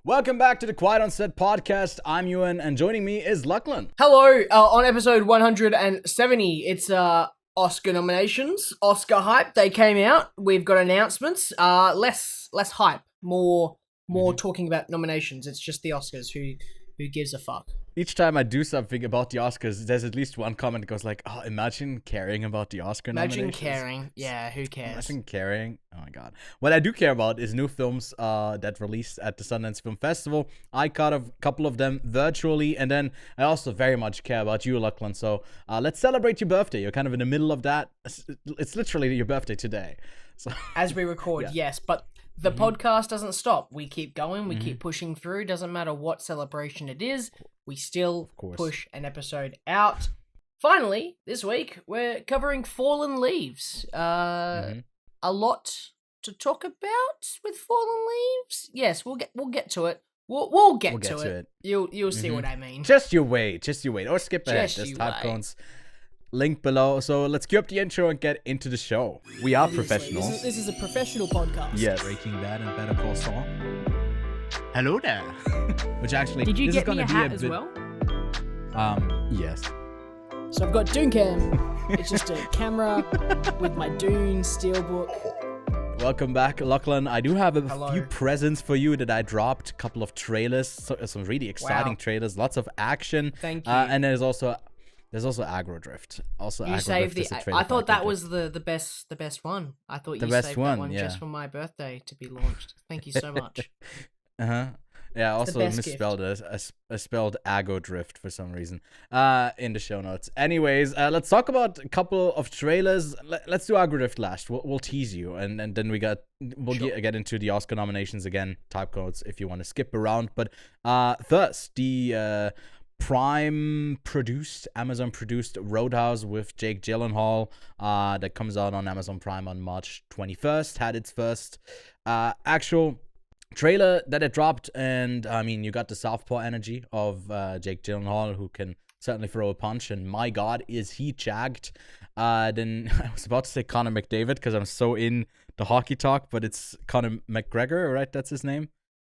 Welcome back to the Quiet on Set podcast. I'm Ewan, and joining me is Lachlan. Hello, on episode 170, it's Oscar nominations, Oscar hype. They came out. We've got announcements. Less hype, more talking about nominations. It's just the Oscars. Who gives a fuck? Each time I do something about the Oscars, there's at least one comment that goes like, "Oh, imagine caring about the Oscar nominations." Imagine caring. Yeah, who cares? Imagine caring. Oh my god. What I do care about is new films that released at the Sundance Film Festival. I caught a couple of them virtually, and then I also very much care about you, Lachlan. So let's celebrate your birthday. You're kind of in the middle of that. It's literally your birthday today. So as we record, yeah. Yes, but the podcast doesn't stop. We keep going. We keep pushing through. Doesn't matter what celebration it is. We still push an episode out. Finally, this week, we're covering Fallen Leaves. A lot to talk about with Fallen Leaves. Yes, we'll get to it. We'll get to it. You'll see what I mean. Just you wait, or skip ahead. There's Timecodes link below. So let's cue up the intro and get into the show. We are professionals. This is a professional podcast. Yes. Breaking Bad and Better Call Saul. Hello there. Which actually, did you this get is me a hat as bit... well? Yes. So I've got Dooncam. It's just a camera with my Dune steelbook. Welcome back, Lachlan. I do have a few Hello. presents for you that I dropped. A couple of trailers, some really exciting trailers, lots of action. Thank you. And there's also Aggro Drift. Also, You Aggro saved Drift the. is a trailer I thought for that Aggro was the best one. I thought The you best saved one, that one yeah. just for my birthday to be launched. Thank you so much. Yeah, I the also best misspelled it. I spelled Aggro Drift for some reason in the show notes. Anyways, let's talk about a couple of trailers. Let's do Aggro Drift last. We'll tease you, and then we'll get into the Oscar nominations again. Timecodes if you want to skip around. But first, the Amazon produced Roadhouse with Jake Gyllenhaal that comes out on Amazon Prime on March 21st. Had its first actual trailer that it dropped, and I mean, you got the southpaw energy of Jake Gyllenhaal, who can certainly throw a punch, and my god, is he jagged. Then I was about to say Conor McDavid because I'm so in the hockey talk, but it's Conor McGregor, right? That's his name.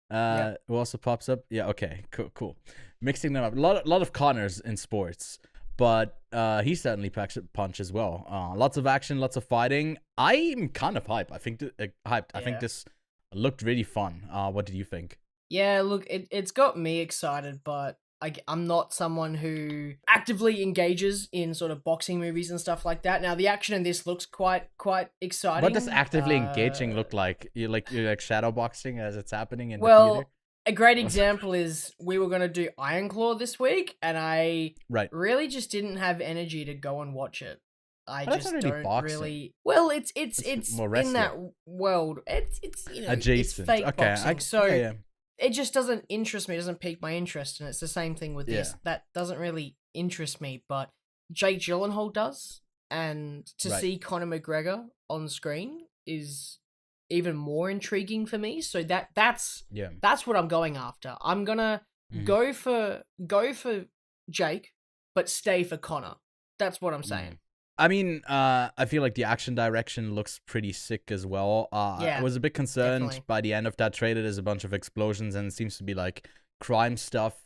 Who also pops up. Yeah, okay, cool. Mixing them up. A lot of Connors in sports, but he certainly packs a punch as well. Lots of action, lots of fighting. I'm kind of hyped. I think I think this looked really fun. What did you think? Yeah, look, it's got me excited, but I'm not someone who actively engages in sort of boxing movies and stuff like that. Now, the action in this looks quite exciting. What does actively engaging look like? You're like shadow boxing as it's happening in the theater? A great example is we were going to do Iron Claw this week, and I really just didn't have energy to go and watch it. I just don't boxing. Really. Well, it's more in that world. It's adjacent. It's fake Okay, boxing, so yeah. It just doesn't interest me. It doesn't pique my interest, and it's the same thing with this. That doesn't really interest me, but Jake Gyllenhaal does, and to see Conor McGregor on screen is even more intriguing for me. So that's what I'm going after. I'm gonna go for Jake, but stay for Conor. That's what I'm saying. I mean, I feel like the action direction looks pretty sick as well. I was a bit concerned by the end of that trailer. There's a bunch of explosions and it seems to be like crime stuff.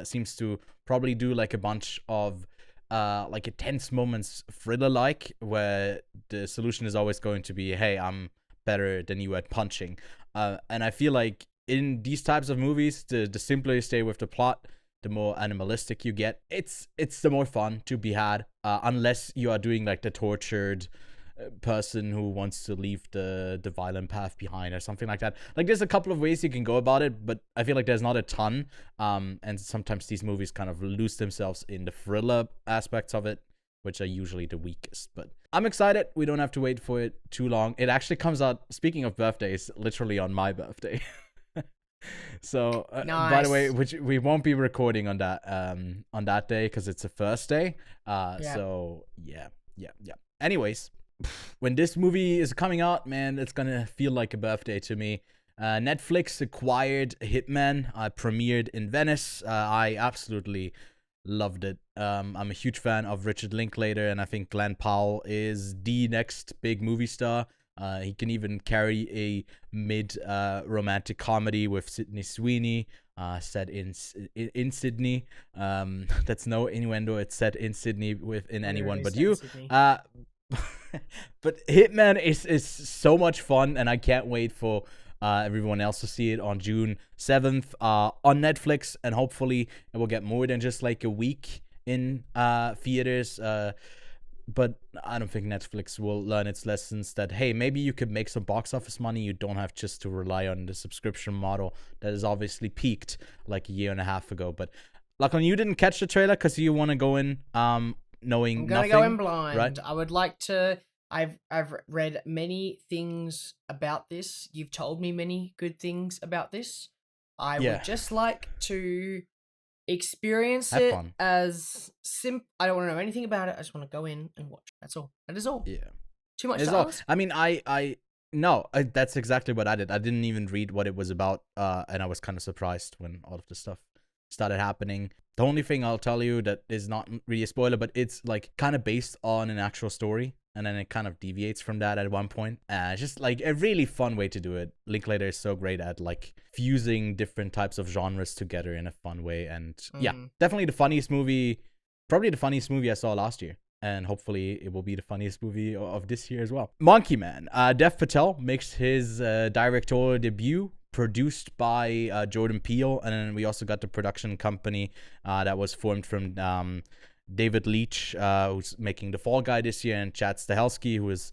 Seems to probably do like a bunch of like intense moments thriller-like, where the solution is always going to be, hey, I'm better than you at punching. And I feel like in these types of movies, the simpler you stay with the plot, the more animalistic you get. It's the more fun to be had, unless you are doing like the tortured person who wants to leave the violent path behind or something like that. Like, there's a couple of ways you can go about it, but I feel like there's not a ton. And sometimes these movies kind of lose themselves in the thriller aspects of it, which are usually the weakest. But I'm excited. We don't have to wait for it too long. It actually comes out, speaking of birthdays, literally on my birthday. So nice. By the way, which we won't be recording on that day because it's a first day. So yeah. Anyways, when this movie is coming out, man, it's gonna feel like a birthday to me. Netflix acquired Hitman. Premiered in Venice. I absolutely loved it. I'm a huge fan of Richard Linklater, and I think Glenn Powell is the next big movie star. He can even carry a mid romantic comedy with Sydney Sweeney, set in Sydney. That's no innuendo. It's set in Sydney within Anyone But You. But Hitman is so much fun, and I can't wait for everyone else to see it on June 7th on Netflix, and hopefully it will get more than just like a week in theaters. But I don't think Netflix will learn its lessons that, hey, maybe you could make some box office money. You don't have just to rely on the subscription model that is obviously peaked like a year and a half ago. But Lachlan, you didn't catch the trailer because you want to go in knowing nothing. I'm gonna go in blind. Right? I would like to. I've read many things about this. You've told me many good things about this. I would just like to experience it as I don't want to know anything about it. I just want to go in and watch. That's all. That is all. Yeah. Too much to ask? I mean, that's exactly what I did. I didn't even read what it was about, and I was kind of surprised when all of this stuff started happening. The only thing I'll tell you that is not really a spoiler, but it's like kind of based on an actual story, and then it kind of deviates from that at one point. Just like a really fun way to do it. Linklater is so great at like fusing different types of genres together in a fun way. And yeah, definitely probably the funniest movie I saw last year. And hopefully it will be the funniest movie of this year as well. Monkey Man. Dev Patel makes his directorial debut, produced by Jordan Peele. And then we also got the production company that was formed from David Leitch, who's making The Fall Guy this year, and Chad Stahelski, who has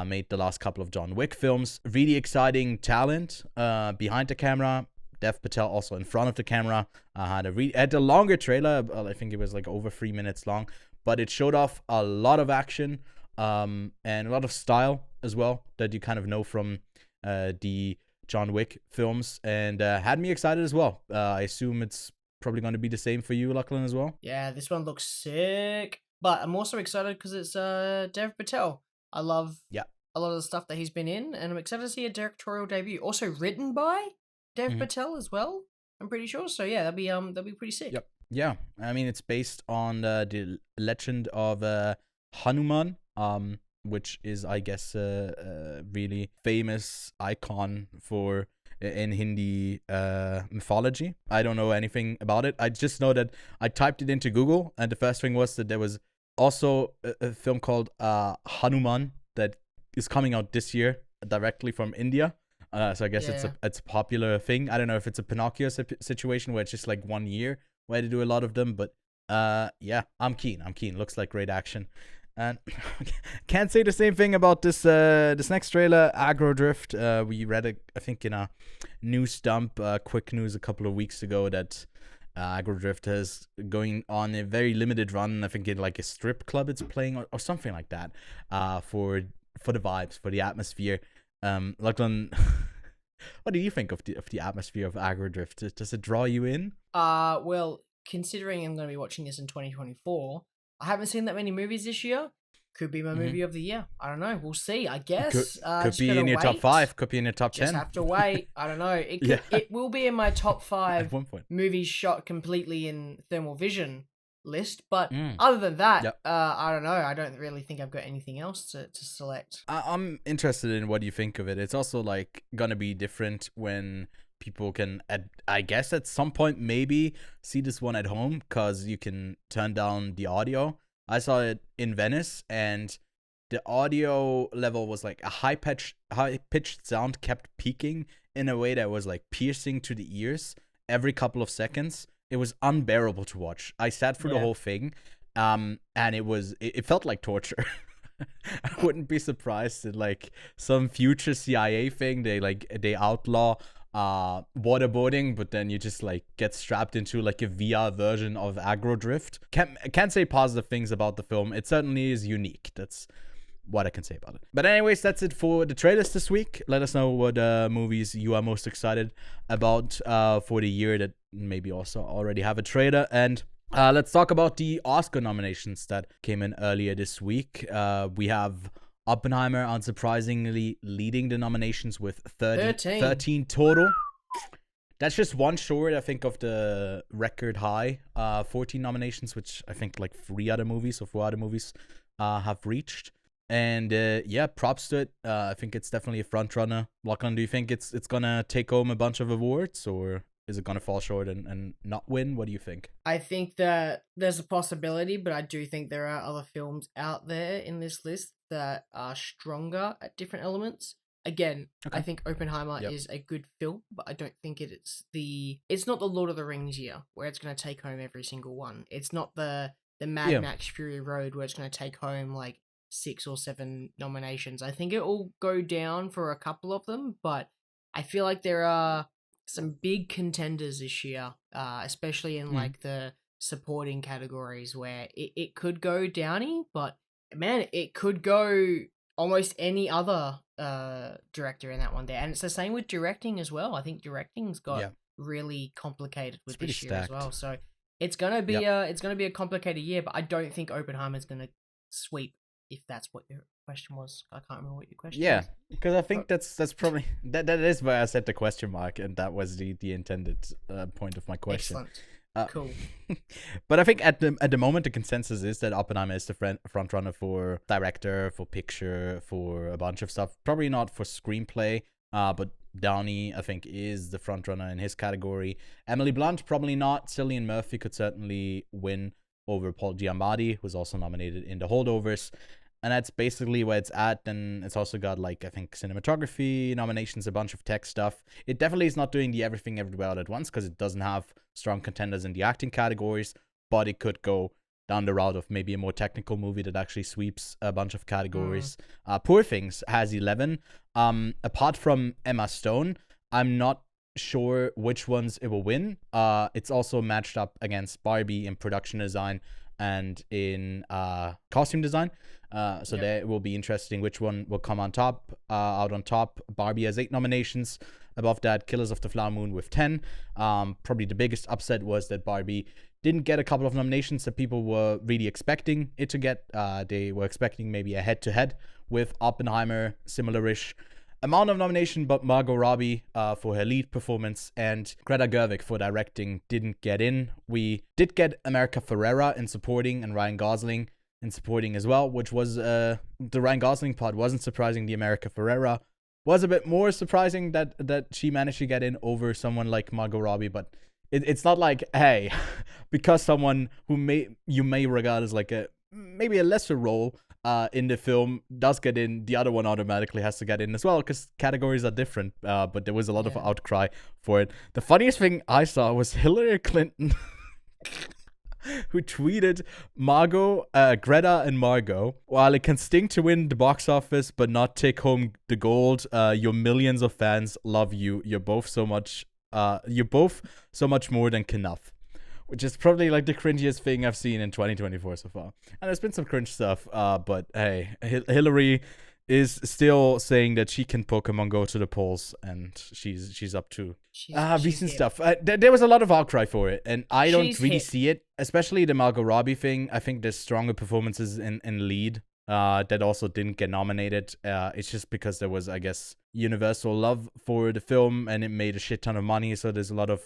made the last couple of John Wick films. Really exciting talent behind the camera. Dev Patel also in front of the camera. Had a longer trailer. I think it was like over 3 minutes long, but it showed off a lot of action and a lot of style as well that you kind of know from the John Wick films, and had me excited as well. I assume it's probably going to be the same for you, Lachlan, as well. Yeah, this one looks sick, but I'm also excited because it's Dev Patel. I love a lot of the stuff that he's been in, and I'm excited to see a directorial debut. Also written by Dev Patel as well, I'm pretty sure. So yeah, that'll be pretty sick. Yep. Yeah, I mean it's based on the legend of Hanuman, which is, I guess, a really famous icon in Hindi mythology. I don't know anything about it. I just know that I typed it into Google, and the first thing was that there was also a film called Hanuman that is coming out this year directly from India. So I guess it's a popular thing. I don't know if it's a Pinocchio situation where it's just like 1 year where they do a lot of them, but yeah, I'm keen. Looks like great action. And can't say the same thing about this next trailer, Aggro Drift. We read it, I think, in a news dump, quick news a couple of weeks ago that Aggro Drift is going on a very limited run. I think in like a strip club it's playing or something like that. For the vibes, for the atmosphere. Lachlan, what do you think of the atmosphere of Aggro Drift? Does it draw you in? Well, considering I'm going to be watching this in 2024. I haven't seen that many movies this year. Could be my movie of the year. I don't know. We'll see. I guess. Could be in your top 5. Could be in your top 10. Just have to wait. I don't know. It will be in my top 5 at one point. Movies shot completely in thermal vision list. But other than that, I don't know. I don't really think I've got anything else to select. I'm interested in what you think of it. It's also like gonna be different when people can, I guess at some point maybe see this one at home because you can turn down the audio. I saw it in Venice and the audio level was like a high pitched sound kept peaking in a way that was like piercing to the ears every couple of seconds. It was unbearable to watch. I sat through the whole thing, and it felt like torture. I wouldn't be surprised that like some future CIA thing they outlaw waterboarding, but then you just like get strapped into like a VR version of Aggro Drift. Can't say positive things about the film. It certainly is unique. That's what I can say about it. But anyways, that's it for the trailers this week. Let us know what movies you are most excited about for the year that maybe also already have a trailer. And let's talk about the Oscar nominations that came in earlier this week. We have Oppenheimer, unsurprisingly, leading the nominations with 13 total. That's just one short, I think, of the record high 14 nominations, which I think like 4 other movies have reached. And yeah, props to it. I think it's definitely a front runner. Lachlan, do you think it's gonna take home a bunch of awards, or is it gonna fall short and not win? What do you think? I think that there's a possibility, but I do think there are other films out there in this list that are stronger at different elements. Again, Okay. I think Oppenheimer is a good film, but I don't think it's not the Lord of the Rings year where it's going to take home every single one. It's not the Mad Max Fury Road where it's going to take home like 6 or 7 nominations. I think it will go down for a couple of them, but I feel like there are some big contenders this year, especially in like the supporting categories where it could go Downey, but man, it could go almost any other director in that one there. And it's the same with directing as well. I think directing's got really complicated with this year as well. So it's gonna be a complicated year, but I don't think Oppenheimer's gonna sweep, if that's what your question was. I can't remember what your question was. Because I think that's probably that is where I set the question mark, and that was the intended point of my question. Excellent. Cool. But I think at the moment the consensus is that Oppenheimer is the front runner for director, for picture, for a bunch of stuff. Probably not for screenplay, but Downey, I think, is the front runner in his category. Emily Blunt, probably not. Cillian Murphy could certainly win over Paul Giamatti, who's also nominated in The Holdovers. And that's basically where it's at. And it's also got, like, I think, cinematography nominations, a bunch of tech stuff. It definitely is not doing the everything everywhere all at once, because it doesn't have strong contenders in the acting categories. But it could go down the route of maybe a more technical movie that actually sweeps a bunch of categories. Poor Things has 11. Apart from Emma Stone, I'm not sure which ones it will win. It's also matched up against Barbie in production design and in costume design. So there will be interesting which one will come out on top. Barbie has 8 nominations. Above that, Killers of the Flower Moon with 10. Probably the biggest upset was that Barbie didn't get a couple of nominations that people were really expecting it to get. They were expecting maybe a head-to-head with Oppenheimer, similar-ish amount of nomination, but Margot Robbie for her lead performance and Greta Gerwig for directing didn't get in. We did get America Ferrera in supporting and Ryan Gosling in supporting as well, which was the Ryan Gosling part wasn't surprising. The America Ferrera was a bit more surprising that she managed to get in over someone like Margot Robbie, but it's not like, hey, because someone who you may regard as like maybe a lesser role in the film does get in, the other one automatically has to get in as well, because categories are different. But there was a lot of outcry for it. The funniest thing I saw was Hillary Clinton who tweeted, Greta and Margot, while it can sting to win the box office but not take home the gold, your millions of fans love you. You're both so much more than enough. Which is probably like the cringiest thing I've seen in 2024 so far. And there's been some cringe stuff, but hey, Hillary is still saying that she can Pokemon Go to the polls, and she's up to recent stuff. There was a lot of outcry for it, and I don't really see it, especially the Margot Robbie thing. I think there's stronger performances in lead that also didn't get nominated. It's just because there was, I guess, universal love for the film, and it made a shit ton of money, so there's a lot of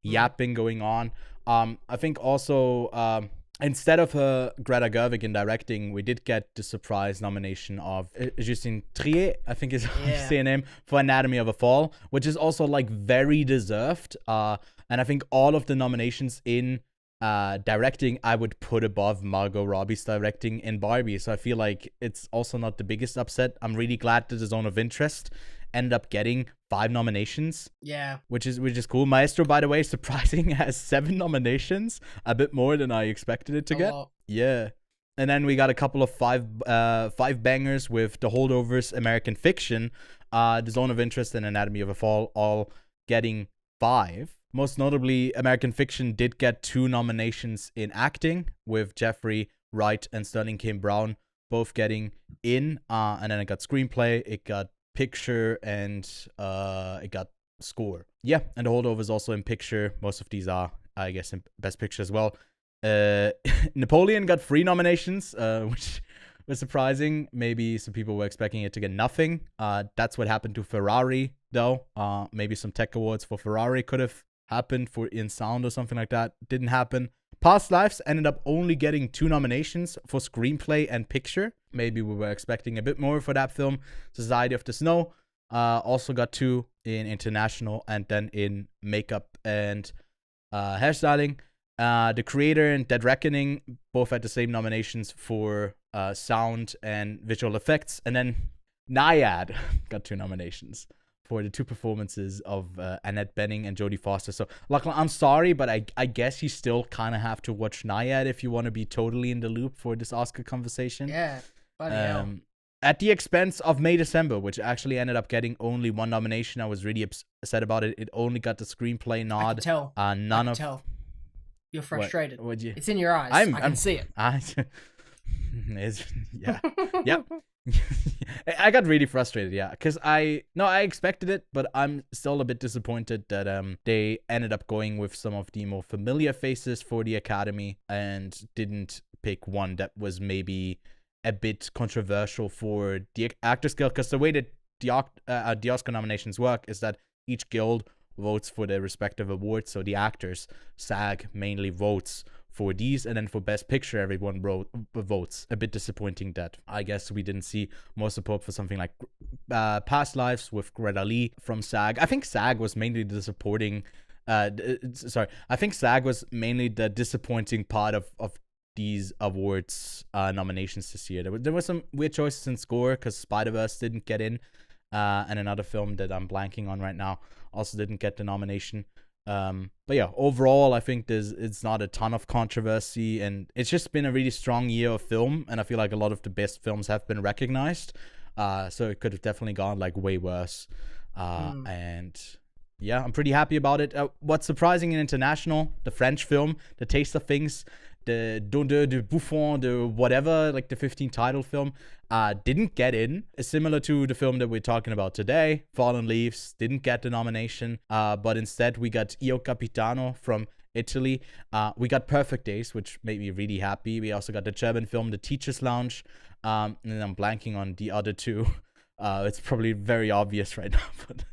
yapping going on. I think also instead of Greta Gerwig in directing, we did get the surprise nomination of Justine Triet, I think is how you say her name, for Anatomy of a Fall, which is also like very deserved. And I think all of the nominations in directing I would put above Margot Robbie's directing in Barbie. So I feel like it's also not the biggest upset. I'm really glad that the Zone of Interest ended up getting 5 nominations. Yeah. Which is cool. Maestro, by the way, surprising, has 7 nominations. A bit more than I expected it to get. Yeah. And then we got a couple of five bangers with The Holdovers, American Fiction, The Zone of Interest, and Anatomy of a Fall, all getting 5. Most notably, American Fiction did get 2 nominations in acting, with Jeffrey Wright and Sterling K. Brown both getting in. And then it got screenplay, it got picture, and it got score. Yeah, and The Holdovers also in picture. Most of these are, I guess, in best picture as well. Napoleon got 3 nominations, which was surprising. Maybe some people were expecting it to get nothing. That's what happened to Ferrari, though. Maybe some tech awards for Ferrari could have happened in sound or something like that. Didn't happen. Past Lives ended up only getting 2 nominations for screenplay and picture. Maybe we were expecting a bit more for that film. Society of the Snow also got 2 in international, and then in makeup and hairstyling. The Creator and Dead Reckoning both had the same nominations for sound and visual effects. And then Naiad got 2 nominations for the 2 performances of Annette Bening and Jodie Foster. So, Lachlan, I'm sorry, but I guess you still kind of have to watch Naiad if you want to be totally in the loop for this Oscar conversation. Yeah, bloody hell. At the expense of May December, which actually ended up getting only 1 nomination. I was really upset about it. It only got the screenplay nod. I can tell. None of. Tell. You're frustrated. What you? It's in your eyes. I can see it. Yeah. Yep. I got really frustrated, yeah, because I expected it, but I'm still a bit disappointed that they ended up going with some of the more familiar faces for the Academy and didn't pick one that was maybe a bit controversial for the Actors Guild, because the way that the Oscar nominations work is that each guild votes for their respective awards. So the actors, SAG, mainly votes for these, and then for Best Picture, everyone votes. A bit disappointing that I guess we didn't see more support for something like Past Lives with Greta Lee from SAG. I think SAG was mainly the supporting. I think SAG was mainly the disappointing part of these awards nominations this year. There were some weird choices in score because Spider-Verse didn't get in, and another film that I'm blanking on right now also didn't get the nomination. But yeah, overall, I think it's not a ton of controversy, and it's just been a really strong year of film, and I feel like a lot of the best films have been recognized. So it could have definitely gone like way worse. And yeah, I'm pretty happy about it. What's surprising in international, the French film, The Taste of Things, the Dondeur de Buffon, the whatever, like the 15 title film, didn't get in. Similar to the film that we're talking about today, Fallen Leaves, didn't get the nomination. But instead we got Io Capitano from Italy. We got Perfect Days, which made me really happy. We also got the German film, The Teacher's Lounge. And then I'm blanking on the other 2. It's probably very obvious right now, but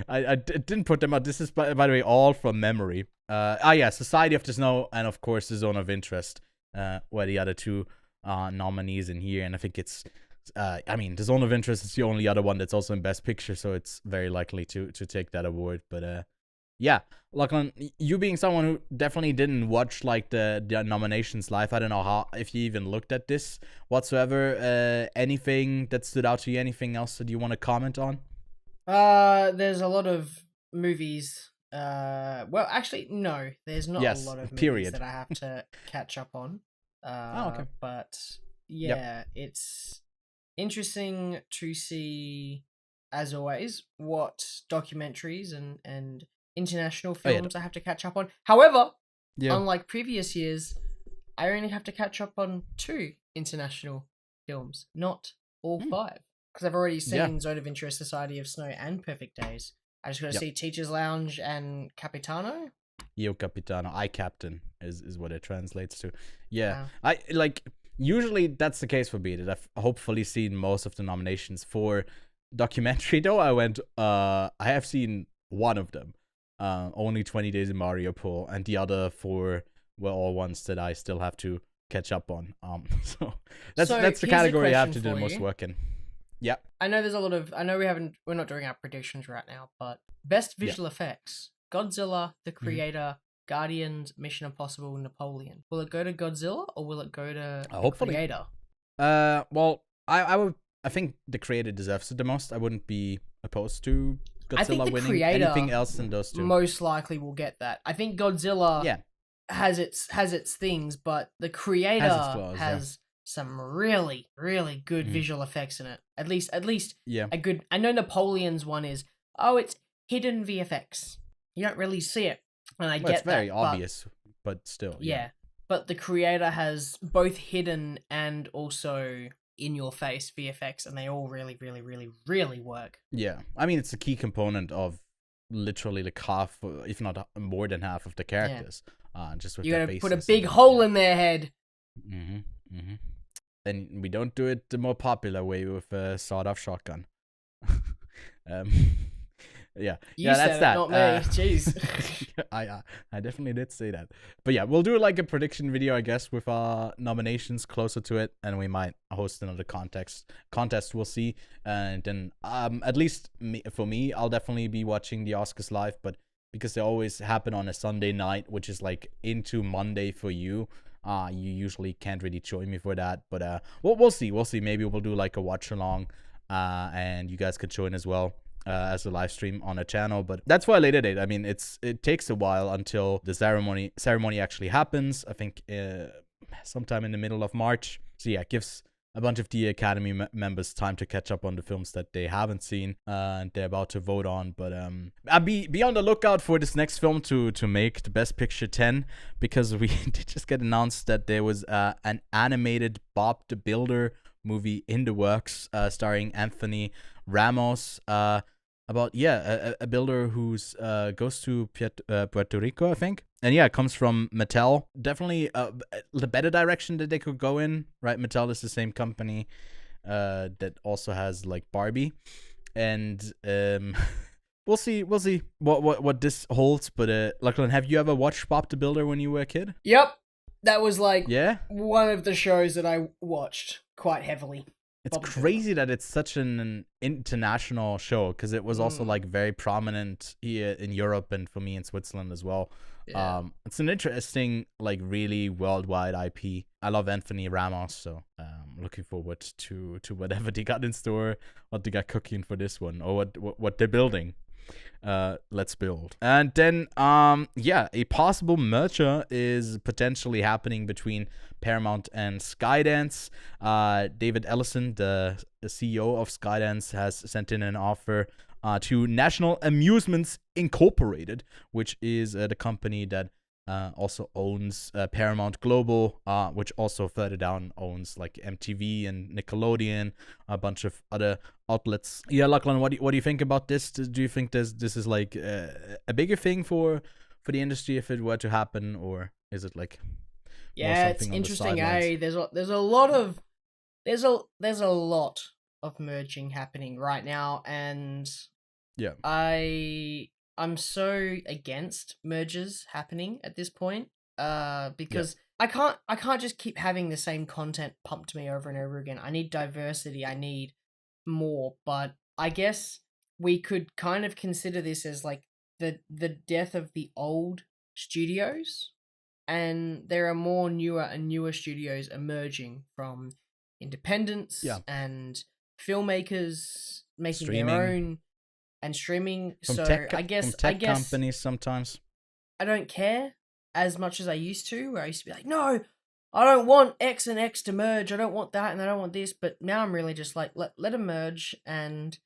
I didn't put them out. This is, by the way, all from memory. Yeah, Society of the Snow, and of course, The Zone of Interest, were the other 2 nominees in here. And I think it's, The Zone of Interest is the only other one that's also in Best Picture, so it's very likely to take that award. But yeah, Lachlan, you being someone who definitely didn't watch like the nominations live, I don't know if you even looked at this whatsoever. Anything that stood out to you? Anything else that you want to comment on? There's a lot of movies. Well, actually, no, there's not a lot of movies that I have to catch up on. Okay. But yeah, It's interesting to see, as always, what documentaries and international films I have to catch up on. However, unlike previous years, I only have to catch up on 2 international films, not all 5. Because I've already seen Zone of Interest, Society of Snow, and Perfect Days. I just got to see Teacher's Lounge and Capitano. Io Capitano, I Captain is what it translates to. Yeah. I like, usually that's the case for me, that I've hopefully seen most of the nominations. For documentary though, I have seen one of them. Only 20 Days in Mariupol, and the other 4 were all ones that I still have to catch up on. So that's the category I have to do the most work in. Yeah. I know there's a lot of, we're not doing our predictions right now, but best visual effects: Godzilla, The Creator, Guardians, Mission Impossible, Napoleon. Will it go to Godzilla or will it go to The Creator? Well, I think The Creator deserves it the most. I wouldn't be opposed to Godzilla winning anything else than those 2. Most likely will get that. I think Godzilla has its things, but The Creator has some really, really good visual effects in it. At least a good. I know Napoleon's one is, it's hidden VFX. You don't really see it, and I get it's very obvious, but still. Yeah, but The Creator has both hidden and also in your face VFX, and they all really, really, really, really work. Yeah, I mean, it's a key component of literally like half, if not more than half, of the characters. Just with you gotta faces put a big hole in their head. And we don't do it the more popular way with a sawed-off shotgun. Yeah, You yeah, said that's it, that. not me. Jeez. I definitely did say that. But yeah, we'll do like a prediction video, I guess, with our nominations closer to it, and we might host another contest. We'll see. And then, at least for me, I'll definitely be watching the Oscars live. But because they always happen on a Sunday night, which is like into Monday for you, you usually can't really join me for that. But we'll see. We'll see. Maybe we'll do like a watch along, and you guys could join as well. As a live stream on a channel, but that's for a later date. I mean, it takes a while until the ceremony actually happens. I think sometime in the middle of March. So yeah, it gives a bunch of the Academy members time to catch up on the films that they haven't seen and they're about to vote on. But I'll be on the lookout for this next film to make the Best Picture 10, because we did just get announced that there was an animated Bob the Builder movie in the works, starring Anthony Ramos, about a builder who's goes to Puerto Rico, I think, and yeah, it comes from Mattel. Definitely the better direction that they could go in, right? Mattel is the same company that also has like Barbie, and we'll see what this holds. But Lachlan, have you ever watched Bob the Builder when you were a kid? Yep, that was like Yeah, one of the shows that I watched quite heavily. it's crazy that it's such an international show, because it was also like very prominent here in Europe and for me in Switzerland as well. Yeah. It's an interesting, like really worldwide IP. I love Anthony Ramos, so looking forward to whatever they got in store, what they got cooking for this one, or what they're building. Let's build. And then a possible merger is potentially happening between Paramount and Skydance. David Ellison, the CEO of Skydance, has sent in an offer to National Amusements Incorporated, which is the company that also owns Paramount Global, which also further down owns like MTV and Nickelodeon, a bunch of other outlets. Yeah, Lachlan, what do you think about this? Do you think this is like a bigger thing for the industry if it were to happen, or is it like it's interesting? There's a lot of merging happening right now, and yeah, I'm so against mergers happening at this point, because I can't just keep having the same content pumped to me over and over again. I need diversity. I need more. But I guess we could kind of consider this as like the death of the old studios, and there are more newer studios emerging from independents and filmmakers making their own. And streaming, from I guess companies sometimes. I don't care as much as I used to, where I used to be like, no, I don't want X and X to merge. I don't want that, and I don't want this. But now I'm really just like, let them merge, and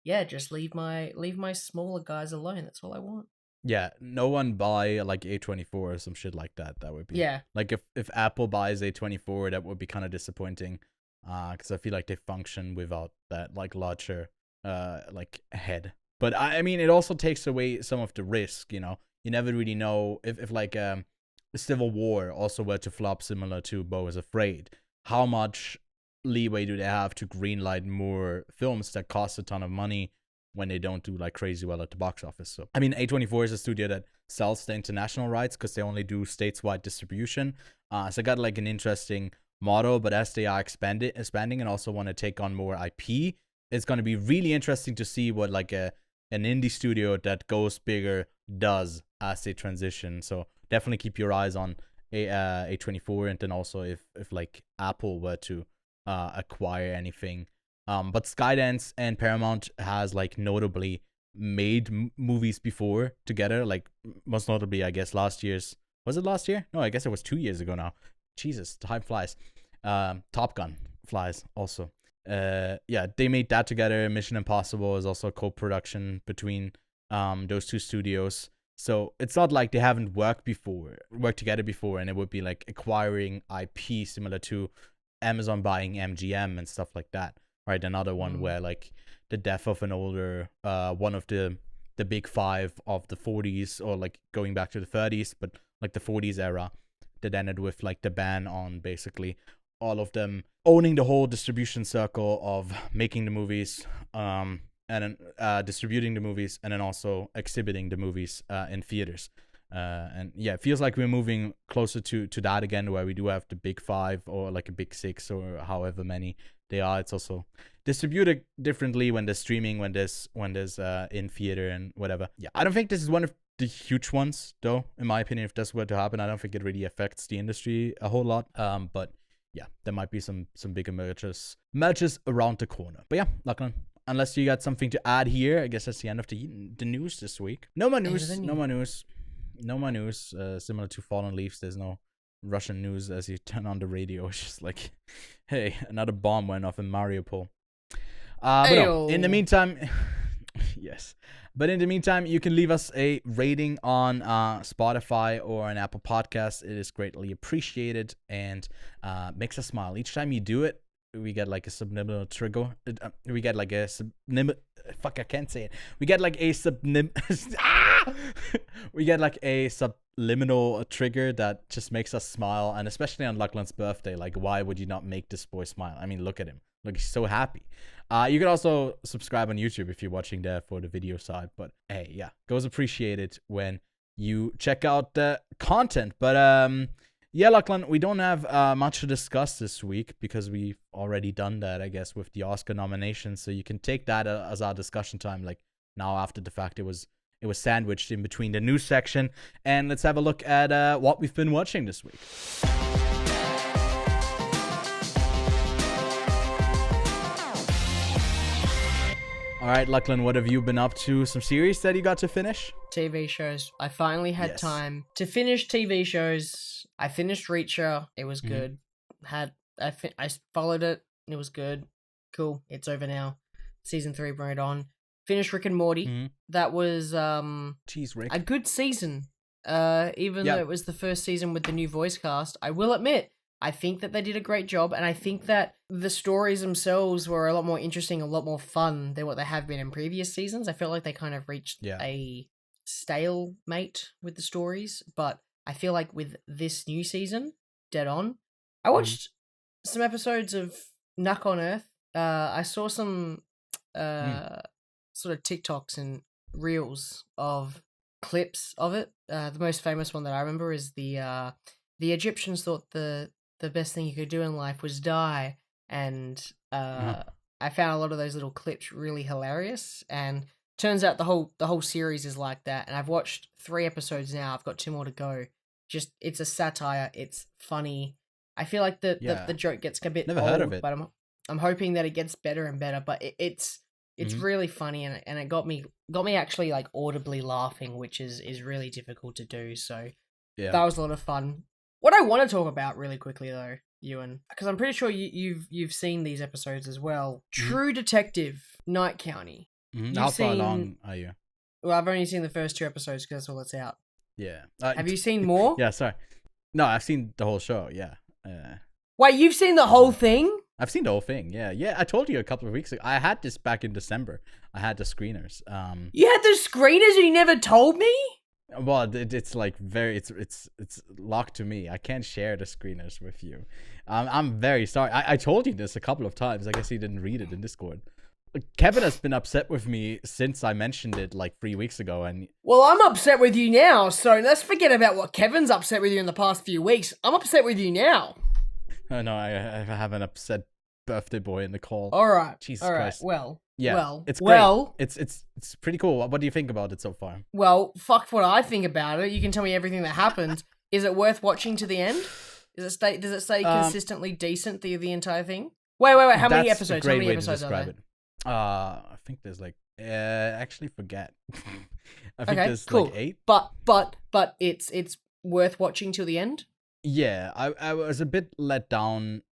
yeah, just leave my smaller guys alone. That's all I want. Yeah, no one buy like A24 or some shit like that. That would be like if Apple buys A24, that would be kind of disappointing. Because I feel like they function without that like larger like head. But I mean, it also takes away some of the risk, you know. You never really know if like Civil War also were to flop similar to Beau is Afraid. How much leeway do they have to greenlight more films that cost a ton of money when they don't do like crazy well at the box office? So I mean, A24 is a studio that sells the international rights because they only do stateswide distribution. So I got like an interesting model, but as they are expanding and also want to take on more IP, it's going to be really interesting to see what like an indie studio that goes bigger does as they transition. So definitely keep your eyes on A24, and then also if like Apple were to acquire anything. But Skydance and Paramount has like notably made movies before together, like most notably I guess last year? No, I guess it was 2 years ago now. Jesus, time flies. Top Gun flies also. They made that together. Mission Impossible is also a co-production between those two studios. So it's not like they haven't worked together before, and it would be like acquiring IP similar to Amazon buying MGM and stuff like that, right? Another one where like the death of an older one of the big five of the 40s, or like going back to the 30s, but like the 40s era, that ended with like the ban on basically all of them owning the whole distribution circle of making the movies, and and then distributing the movies, and then also exhibiting the movies in theaters. And yeah, it feels like we're moving closer to that again, where we do have the big 5 or like a big 6 or however many they are. It's also distributed differently when there's streaming, when there's in theater and whatever. Yeah, I don't think this is one of the huge ones, though. In my opinion, if that's were to happen, I don't think it really affects the industry a whole lot. But yeah, there might be some bigger mergers around the corner. But yeah, Lachlan, unless you got something to add here, I guess that's the end of the news this week. No more news. Similar to Fallen Leaves, there's no Russian news as you turn on the radio. It's just like, hey, another bomb went off in Mariupol. But no, in the meantime, yes. But in the meantime, you can leave us a rating on Spotify or an Apple Podcast. It is greatly appreciated and makes us smile. Each time you do it, we get like a subliminal trigger. We get like a fuck, I can't say it. We get like a we get like a subliminal trigger that just makes us smile. And especially on LACHLAN'S birthday, like, why would you not make this boy smile? I mean, look at him. Look, he's so happy. You can also subscribe on YouTube if you're watching there for the video side. But hey, yeah, goes appreciated when you check out the content. But yeah, Lachlan, we don't have much to discuss this week because we've already done that, I guess, with the Oscar nominations. So you can take that as our discussion time. Like, now after the fact, it was sandwiched in between the news section. And let's have a look at what we've been watching this week. All right, Lachlan, what have you been up to? Some series that you got to finish? TV shows. I finally had time to finish TV shows. I finished Reacher. It was good. I followed it. It was good. Cool. It's over now. Season 3 brought it on. Finished Rick and Morty. That was Jeez, Rick. a good season. Even though it was the first season with the new voice cast, I will admit, I think that they did a great job, and I think that the stories themselves were a lot more interesting, a lot more fun than what they have been in previous seasons. I feel like they kind of reached a stalemate with the stories, but I feel like with this new season, dead on. I watched some episodes of Nuck on Earth. I saw some sort of TikToks and reels of clips of it. The most famous one that I remember is the Egyptians thought the best thing you could do in life was die, and I found a lot of those little clips really hilarious, and turns out the whole series is like that. And I've watched 3 episodes now. I've got 2 more to go. Just, it's a satire. It's funny. I feel like the joke gets a bit Never old, heard of it. but I'm hoping that it gets better and better. But it's really funny, and it got me actually like audibly laughing, which is really difficult to do. So that was a lot of fun. What I want to talk about really quickly though, Ewan, because I'm pretty sure you've seen these episodes as well. True Detective, Night County. How far along are you? Well, I've only seen the first 2 episodes because that's all that's out. Yeah. Have you seen more? Yeah, sorry. No, I've seen the whole show, yeah. Wait, you've seen the whole thing? I've seen the whole thing, yeah. Yeah, I told you a couple of weeks ago. I had this back in December. I had the screeners. You had the screeners and you never told me? Well, it's like it's locked to me. I can't share the screeners with you. I'm very sorry. I told you this a couple of times. I guess you didn't read it in Discord. Kevin has been upset with me since I mentioned it like 3 weeks ago, and well, I'm upset with you now. So let's forget about what Kevin's upset with you in the past few weeks. I'm upset with you now. Oh no, I have an upset birthday boy in the call. All right, Jesus Christ. Well, it's great. It's pretty cool. What do you think about it so far? Well, fuck what I think about it. You can tell me everything that happened. Is it worth watching to the end? Does it stay consistently decent the entire thing? Wait. How many episodes? How many episodes are there? I think there's like actually forget. I think there's cool. like 8. But it's worth watching till the end. Yeah, I was a bit let down.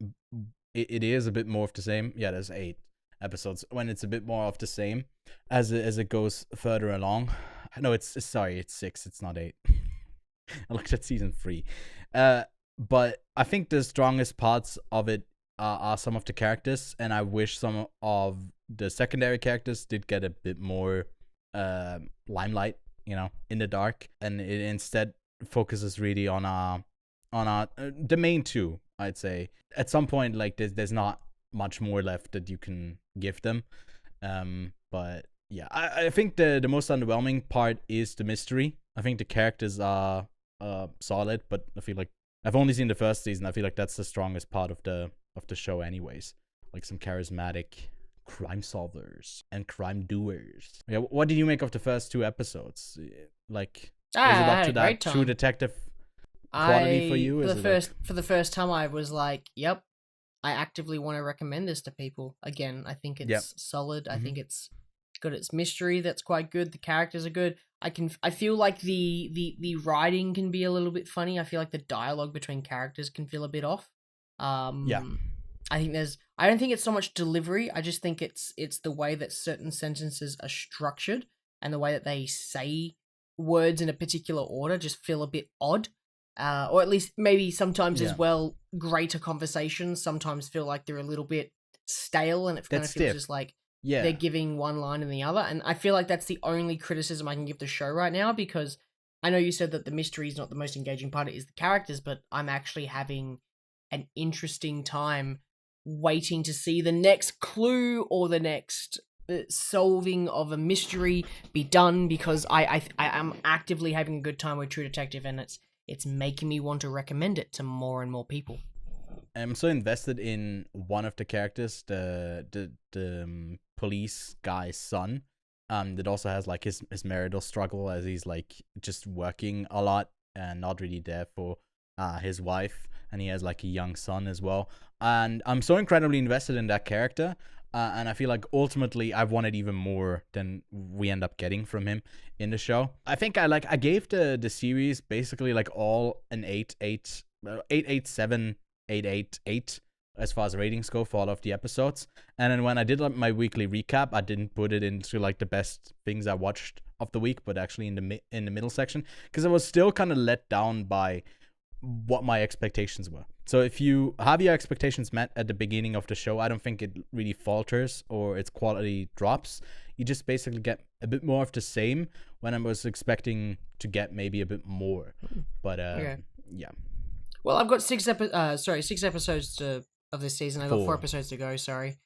It is a bit more of the same. Yeah, there's 8 episodes. When it's a bit more of the same as it goes further along. No, it's 6. It's not 8. I looked at season 3. But I think the strongest parts of it are some of the characters, and I wish some of the secondary characters did get a bit more limelight, in the dark, and it instead focuses really on the main 2. I'd say at some point, like there's not much more left that you can give them. But yeah, I think the most underwhelming part is the mystery. I think the characters are solid, but I feel like I've only seen the first season. I feel like that's the strongest part of the show anyways. Like some charismatic crime solvers and crime doers. Yeah, what did you make of the first 2 episodes? Like, is it up to that True Detective quality for you? For the first time, I was like, yep, I actively want to recommend this to people. Again, I think it's solid. I think it's got its mystery that's quite good. The characters are good. I feel like the writing can be a little bit funny. I feel like the dialogue between characters can feel a bit off. I don't think it's so much delivery. I just think it's the way that certain sentences are structured and the way that they say words in a particular order just feel a bit odd. Or at least maybe sometimes as well, greater conversations sometimes feel like they're a little bit stale, and it kind of feels just like they're giving one line and the other. And I feel like that's the only criticism I can give the show right now, because I know you said that the mystery is not the most engaging part, it is the characters, but I'm actually having an interesting time waiting to see the next clue or the next solving of a mystery be done, because I am actively having a good time with True Detective, and it's making me want to recommend it to more and more people. I'm so invested in one of the characters, the police guy's son, that also has like his marital struggle, as he's like just working a lot and not really there for his wife, and he has like a young son as well. And I'm so incredibly invested in that character, and I feel like ultimately I've wanted even more than we end up getting from him in the show. I think I gave the series basically like all an 8, 7, 8 as far as ratings go for all of the episodes. And then when I did like my weekly recap, I didn't put it into like the best things I watched of the week, but actually in the middle section, because I was still kind of let down by what my expectations were. So if you have your expectations met at the beginning of the show, I don't think it really falters or its quality drops. You just basically get a bit more of the same, when I was expecting to get maybe a bit more. But yeah. Well, I've got 6 episodes of this season. I've got 4 episodes to go. Sorry.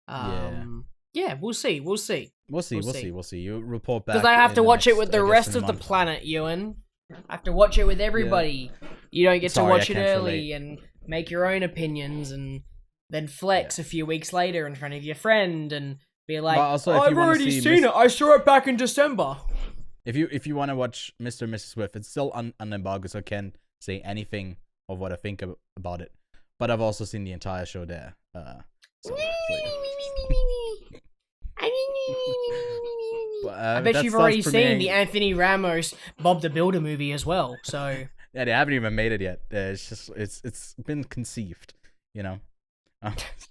Yeah, we'll see. You report back. Because I have to watch it with the rest of the planet, Ewan. I have to watch it with everybody. Yeah. You don't get to watch it early and make your own opinions and then flex a few weeks later in front of your friend and be like, also, I've already seen it. I saw it back in December. If you want to watch Mr. and Mrs. Swift, it's still on embargo, so I can't say anything of what I think about it. But I've also seen the entire show there. I bet you've already seen the Anthony Ramos Bob the Builder movie as well. So yeah, they haven't even made it yet. It's been conceived, you know.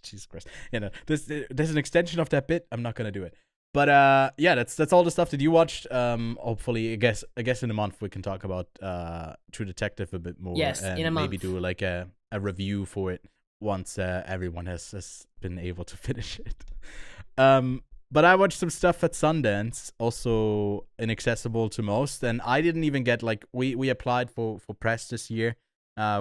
Jesus Christ, you know, there's an extension of that bit. I'm not gonna do it, but yeah, that's all the stuff that you watched. Hopefully, I guess in a month we can talk about True Detective a bit more. Yes, and in a month. Maybe do like a review for it once everyone has been able to finish it. But I watched some stuff at Sundance, also inaccessible to most, and I didn't even get, like, we applied for press this year.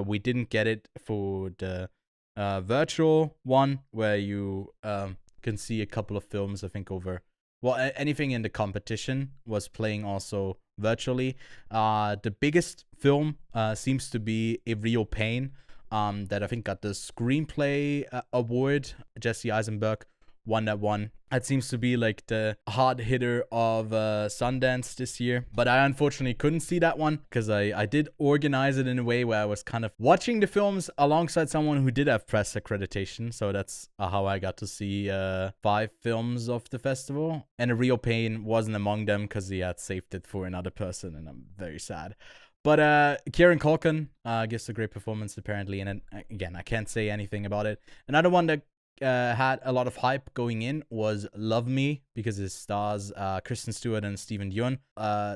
We didn't get it for the virtual one, where you can see a couple of films, I think, over, well, anything in the competition was playing also virtually. The biggest film seems to be A Real Pain, that I think got the screenplay award. Jesse Eisenberg won that one. That seems to be like the hard hitter of Sundance this year. But I unfortunately couldn't see that one, because I did organize it in a way where I was kind of watching the films alongside someone who did have press accreditation. So that's how I got to see 5 films of the festival. And A Real Pain wasn't among them because he had saved it for another person, and I'm very sad. But Kieran Culkin gives a great performance apparently. And again, I can't say anything about it. Another one that had a lot of hype going in was Love Me, because it stars Kristen Stewart and Stephen Yeun.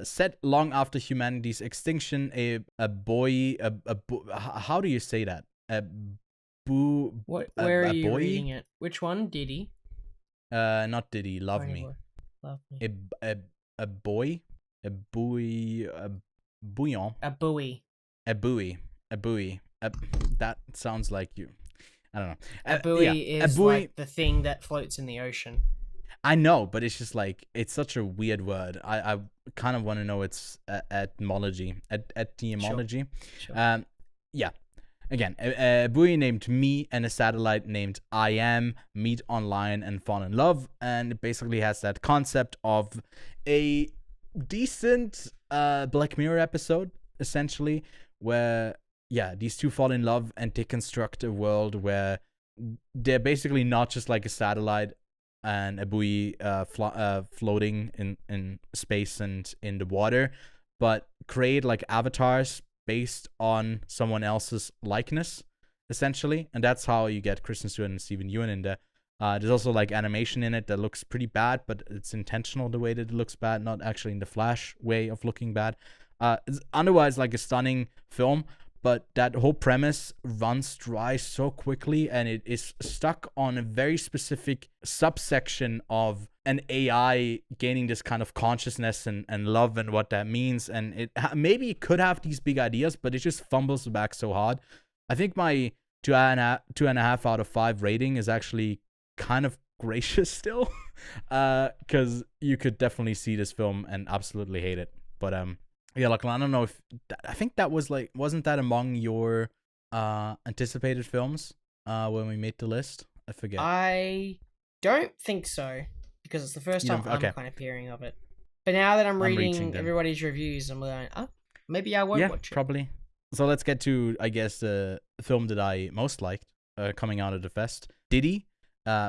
Set long after humanity's extinction, how do you say that? Where are you reading it? Which one? Didi? Not Didi. Love Me. Love Me. A buoy. That sounds like you. I don't know. A buoy is like the thing that floats in the ocean. I know, but it's just like it's such a weird word. I kind of want to know its etymology. Sure. Yeah. Again, a buoy named Me and a satellite named I Am meet online and fall in love, and it basically has that concept of a decent Black Mirror episode, essentially, where these two fall in love and they construct a world where they're basically not just like a satellite and a buoy floating in space and in the water, but create like avatars based on someone else's likeness, essentially. And that's how you get Kristen Stewart and Steven Yeun in there. There's also like animation in it that looks pretty bad, but it's intentional the way that it looks bad, not actually in the Flash way of looking bad. It's otherwise like a stunning film, but that whole premise runs dry so quickly, and it is stuck on a very specific subsection of an AI gaining this kind of consciousness and love and what that means. And it maybe it could have these big ideas, but it just fumbles back so hard. I think my 2.5 out of 5 rating is actually kind of gracious still, because you could definitely see this film and absolutely hate it. But yeah, like I don't know if I think that was like, wasn't that among your anticipated films when we made the list? I forget. I don't think so, because it's the first time I'm kind of hearing of it. But now that I'm reading everybody's reviews, I'm going, maybe I won't watch it. Probably. So let's get to, I guess, the film that I most liked coming out of the fest, Didi,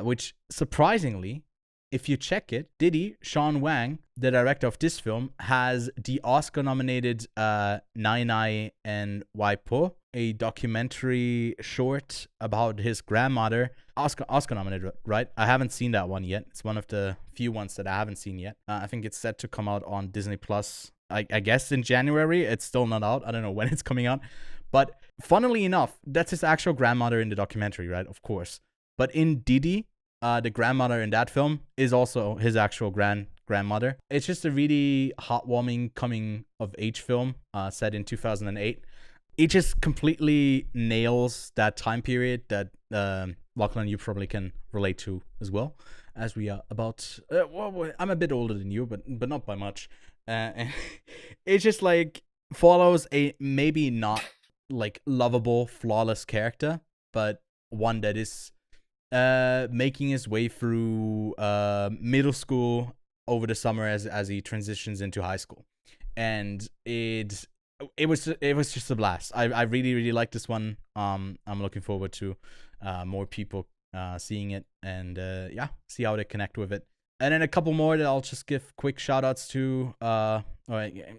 which surprisingly, if you check it, Didi, Sean Wang, the director of this film, has the Oscar-nominated Nai Nai and Waipo, a documentary short about his grandmother. Oscar-nominated, right? I haven't seen that one yet. It's one of the few ones that I haven't seen yet. I think it's set to come out on Disney Plus, I guess in January. It's still not out. I don't know when it's coming out. But funnily enough, that's his actual grandmother in the documentary, right? Of course. But in Didi, the grandmother in that film is also his actual grandmother. It's just a really heartwarming coming of age film set in 2008. It just completely nails that time period that Lachlan, you probably can relate to as well, as we are about. I'm a bit older than you, but not by much. It just like follows a maybe not like lovable, flawless character, but one that is making his way through middle school over the summer as he transitions into high school, and it was just a blast. I really like this one. I'm looking forward to more people seeing it and see how they connect with it. And then a couple more that I'll just give quick shout outs to. Well,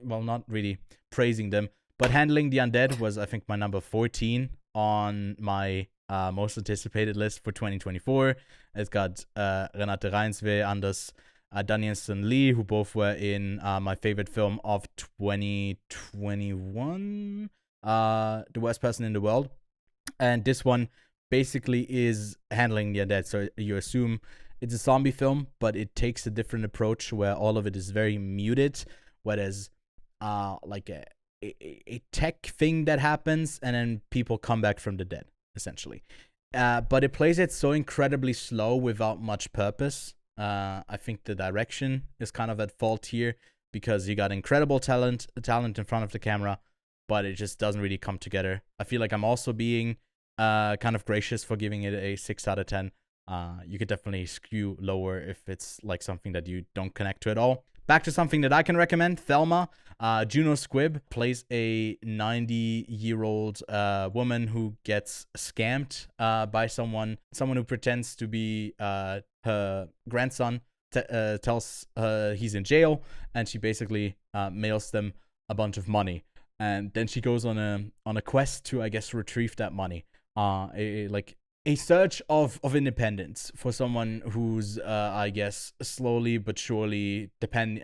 not really praising them, but Handling the Undead was, I think, my number 14 on my most anticipated list for 2024. It's got Renate Reinsve, Anders Danielson Lee, who both were in my favorite film of 2021, The Worst Person in the World. And this one basically is Handling the Undead. So you assume it's a zombie film, but it takes a different approach where all of it is very muted, whereas like a tech thing that happens and then people come back from the dead, essentially. But it plays it so incredibly slow without much purpose. I think the direction is kind of at fault here because you got incredible talent in front of the camera, but it just doesn't really come together. I feel like I'm also being kind of gracious for giving it a 6 out of 10. You could definitely skew lower if it's like something that you don't connect to at all. Back to something that I can recommend, Thelma. Juno Squibb plays a 90-year-old woman who gets scammed by someone who pretends to be her grandson, tells her he's in jail, and she basically mails them a bunch of money. And then she goes on a quest to, I guess, retrieve that money. A search of independence for someone who's, I guess, slowly but surely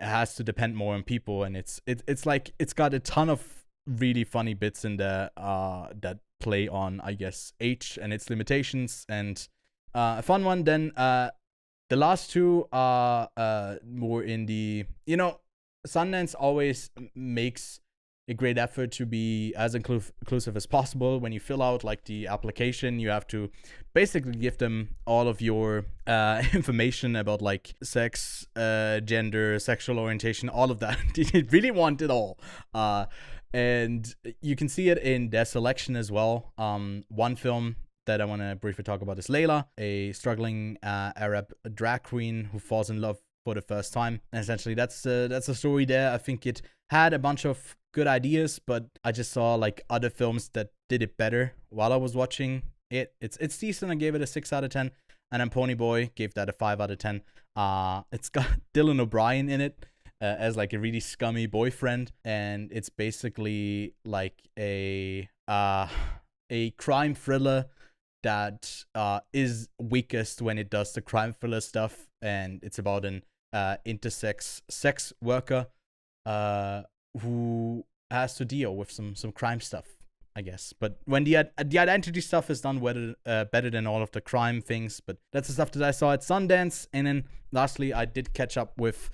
has to depend more on people, and it's like it's got a ton of really funny bits in there that play on, I guess, age and its limitations, and a fun one. Then the last two are more in the, Sundance always makes a great effort to be as inclusive as possible. When you fill out like the application, you have to basically give them all of your information about like sex, gender, sexual orientation, all of that. They really want it all. And you can see it in their selection as well. One film that I want to briefly talk about is Layla, a struggling Arab drag queen who falls in love for the first time. And essentially, that's a story there. I think it had a bunch of good ideas, but I just saw like other films that did it better while I was watching it. It's decent. I gave it a 6 out of 10. And then Ponyboi gave that a 5 out of 10. It's got Dylan O'Brien in it as like a really scummy boyfriend, and it's basically like a crime thriller that is weakest when it does the crime thriller stuff, and it's about an intersex sex worker who has to deal with some crime stuff, I guess. But when the identity stuff is done better than all of the crime things. But that's the stuff that I saw at Sundance. And then lastly, I did catch up with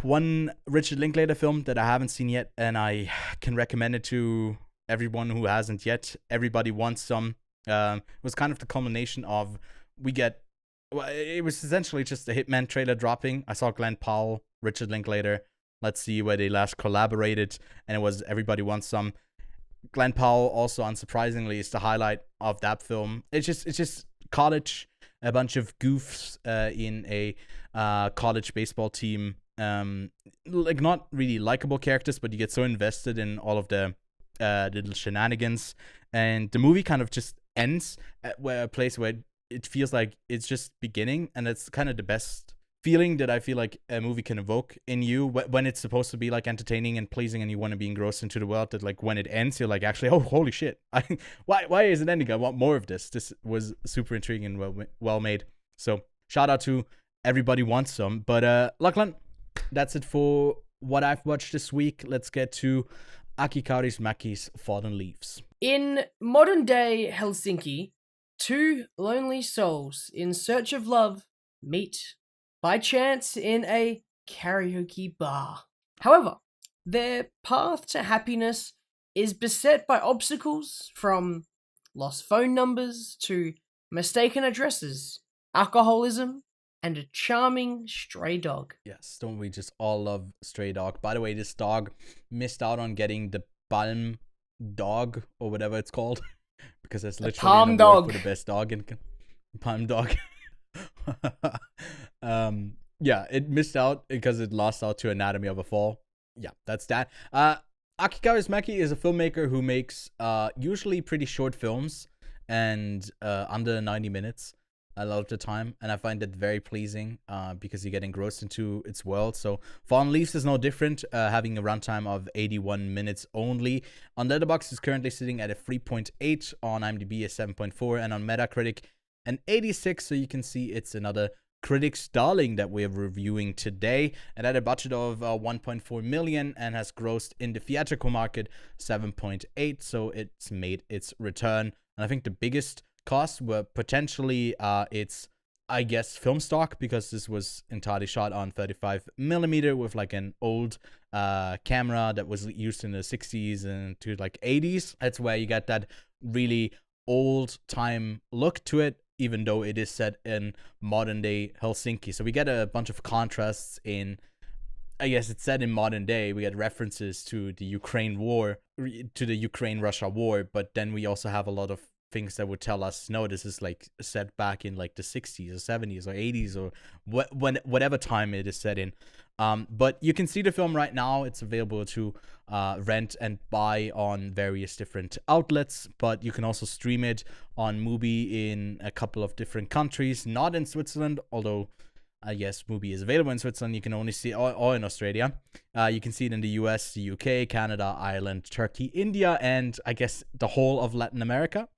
one Richard Linklater film that I haven't seen yet, and I can recommend it to everyone who hasn't yet. Everybody Wants Some. It was kind of the culmination of it was essentially just a Hitman trailer dropping. I saw Glenn Powell, Richard Linklater. Let's see where they last collaborated, and it was Everybody Wants Some. Glenn Powell also, unsurprisingly, is the highlight of that film. It's just college, a bunch of goofs in a college baseball team. Like not really likable characters, but you get so invested in all of the little shenanigans, and the movie kind of just ends at a place where it feels like it's just beginning, and it's kind of the best feeling that I feel like a movie can evoke in you when it's supposed to be like entertaining and pleasing, and you want to be engrossed into the world. That like when it ends, you're like, actually, oh holy shit! Why is it ending? I want more of this. This was super intriguing and well made. So shout out to Everybody Wants Some. But Lachlan, that's it for what I've watched this week. Let's get to Aki Kaurismäki's Fallen Leaves. In modern day Helsinki, two lonely souls in search of love meet by chance in a karaoke bar. However, their path to happiness is beset by obstacles, from lost phone numbers to mistaken addresses, alcoholism, and a charming stray dog. Yes, don't we just all love stray dog? By the way, this dog missed out on getting the Palm dog, or whatever it's called, because it's literally Palm an dog award for the best dog in Palm dog. Yeah, it missed out because it lost out to Anatomy of a Fall. Yeah, that's that. Aki Kaurismäki is a filmmaker who makes usually pretty short films and under 90 minutes a lot of the time, and I find that very pleasing because you get engrossed into its world. So Fallen Leaves is no different, having a runtime of 81 minutes only. On Letterboxd, it's currently sitting at a 3.8, on IMDb a 7.4, and on Metacritic an 86, so you can see it's another critics' darling that we're reviewing today. It had a budget of 1.4 million and has grossed in the theatrical market 7.8, so it's made its return. And I think the biggest costs were potentially its, I guess, film stock, because this was entirely shot on 35mm with like an old camera that was used in the 60s and to like 80s. That's where you get that really old time look to it, even though it is set in modern day Helsinki. So we get a bunch of contrasts in, I guess it's set in modern day. We get references to the Ukraine war, to the Ukraine-Russia war, but then we also have a lot of things that would tell us, no, this is like set back in like the 60s or 70s or 80s or whatever time it is set in. But you can see the film right now. It's available to rent and buy on various different outlets, but you can also stream it on Mubi in a couple of different countries, not in Switzerland, although I guess Mubi is available in Switzerland. You can only see, or in Australia. You can see it in the US, the UK, Canada, Ireland, Turkey, India, and I guess the whole of Latin America.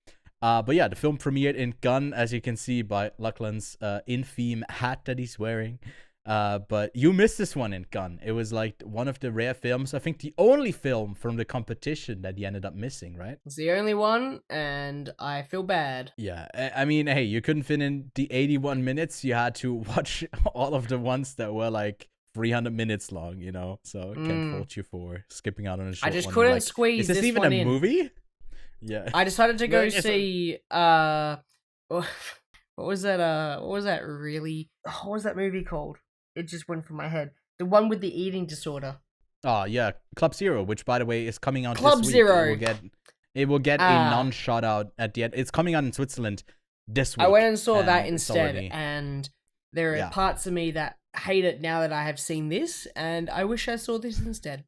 But yeah, the film premiered in Cannes, as you can see by Lachlan's in-theme hat that he's wearing. But you missed this one in Cannes. It was like one of the rare films, I think the only film from the competition that you ended up missing, right? It's the only one, and I feel bad. Yeah, I mean, hey, you couldn't fit in the 81 minutes. You had to watch all of the ones that were like 300 minutes long, you know, so can't fault you for skipping out on a short one. I just couldn't squeeze is this even one a in. movie? Yeah. I decided to go see what was that movie called? It just went from my head. The one with the eating disorder. Oh yeah, Club Zero, which by the way is coming out Club this week. Zero. It will get a non-shout out at the end. It's coming out in Switzerland this week. I went and saw that instead, and there are parts of me that hate it now that I have seen this, and I wish I saw this instead.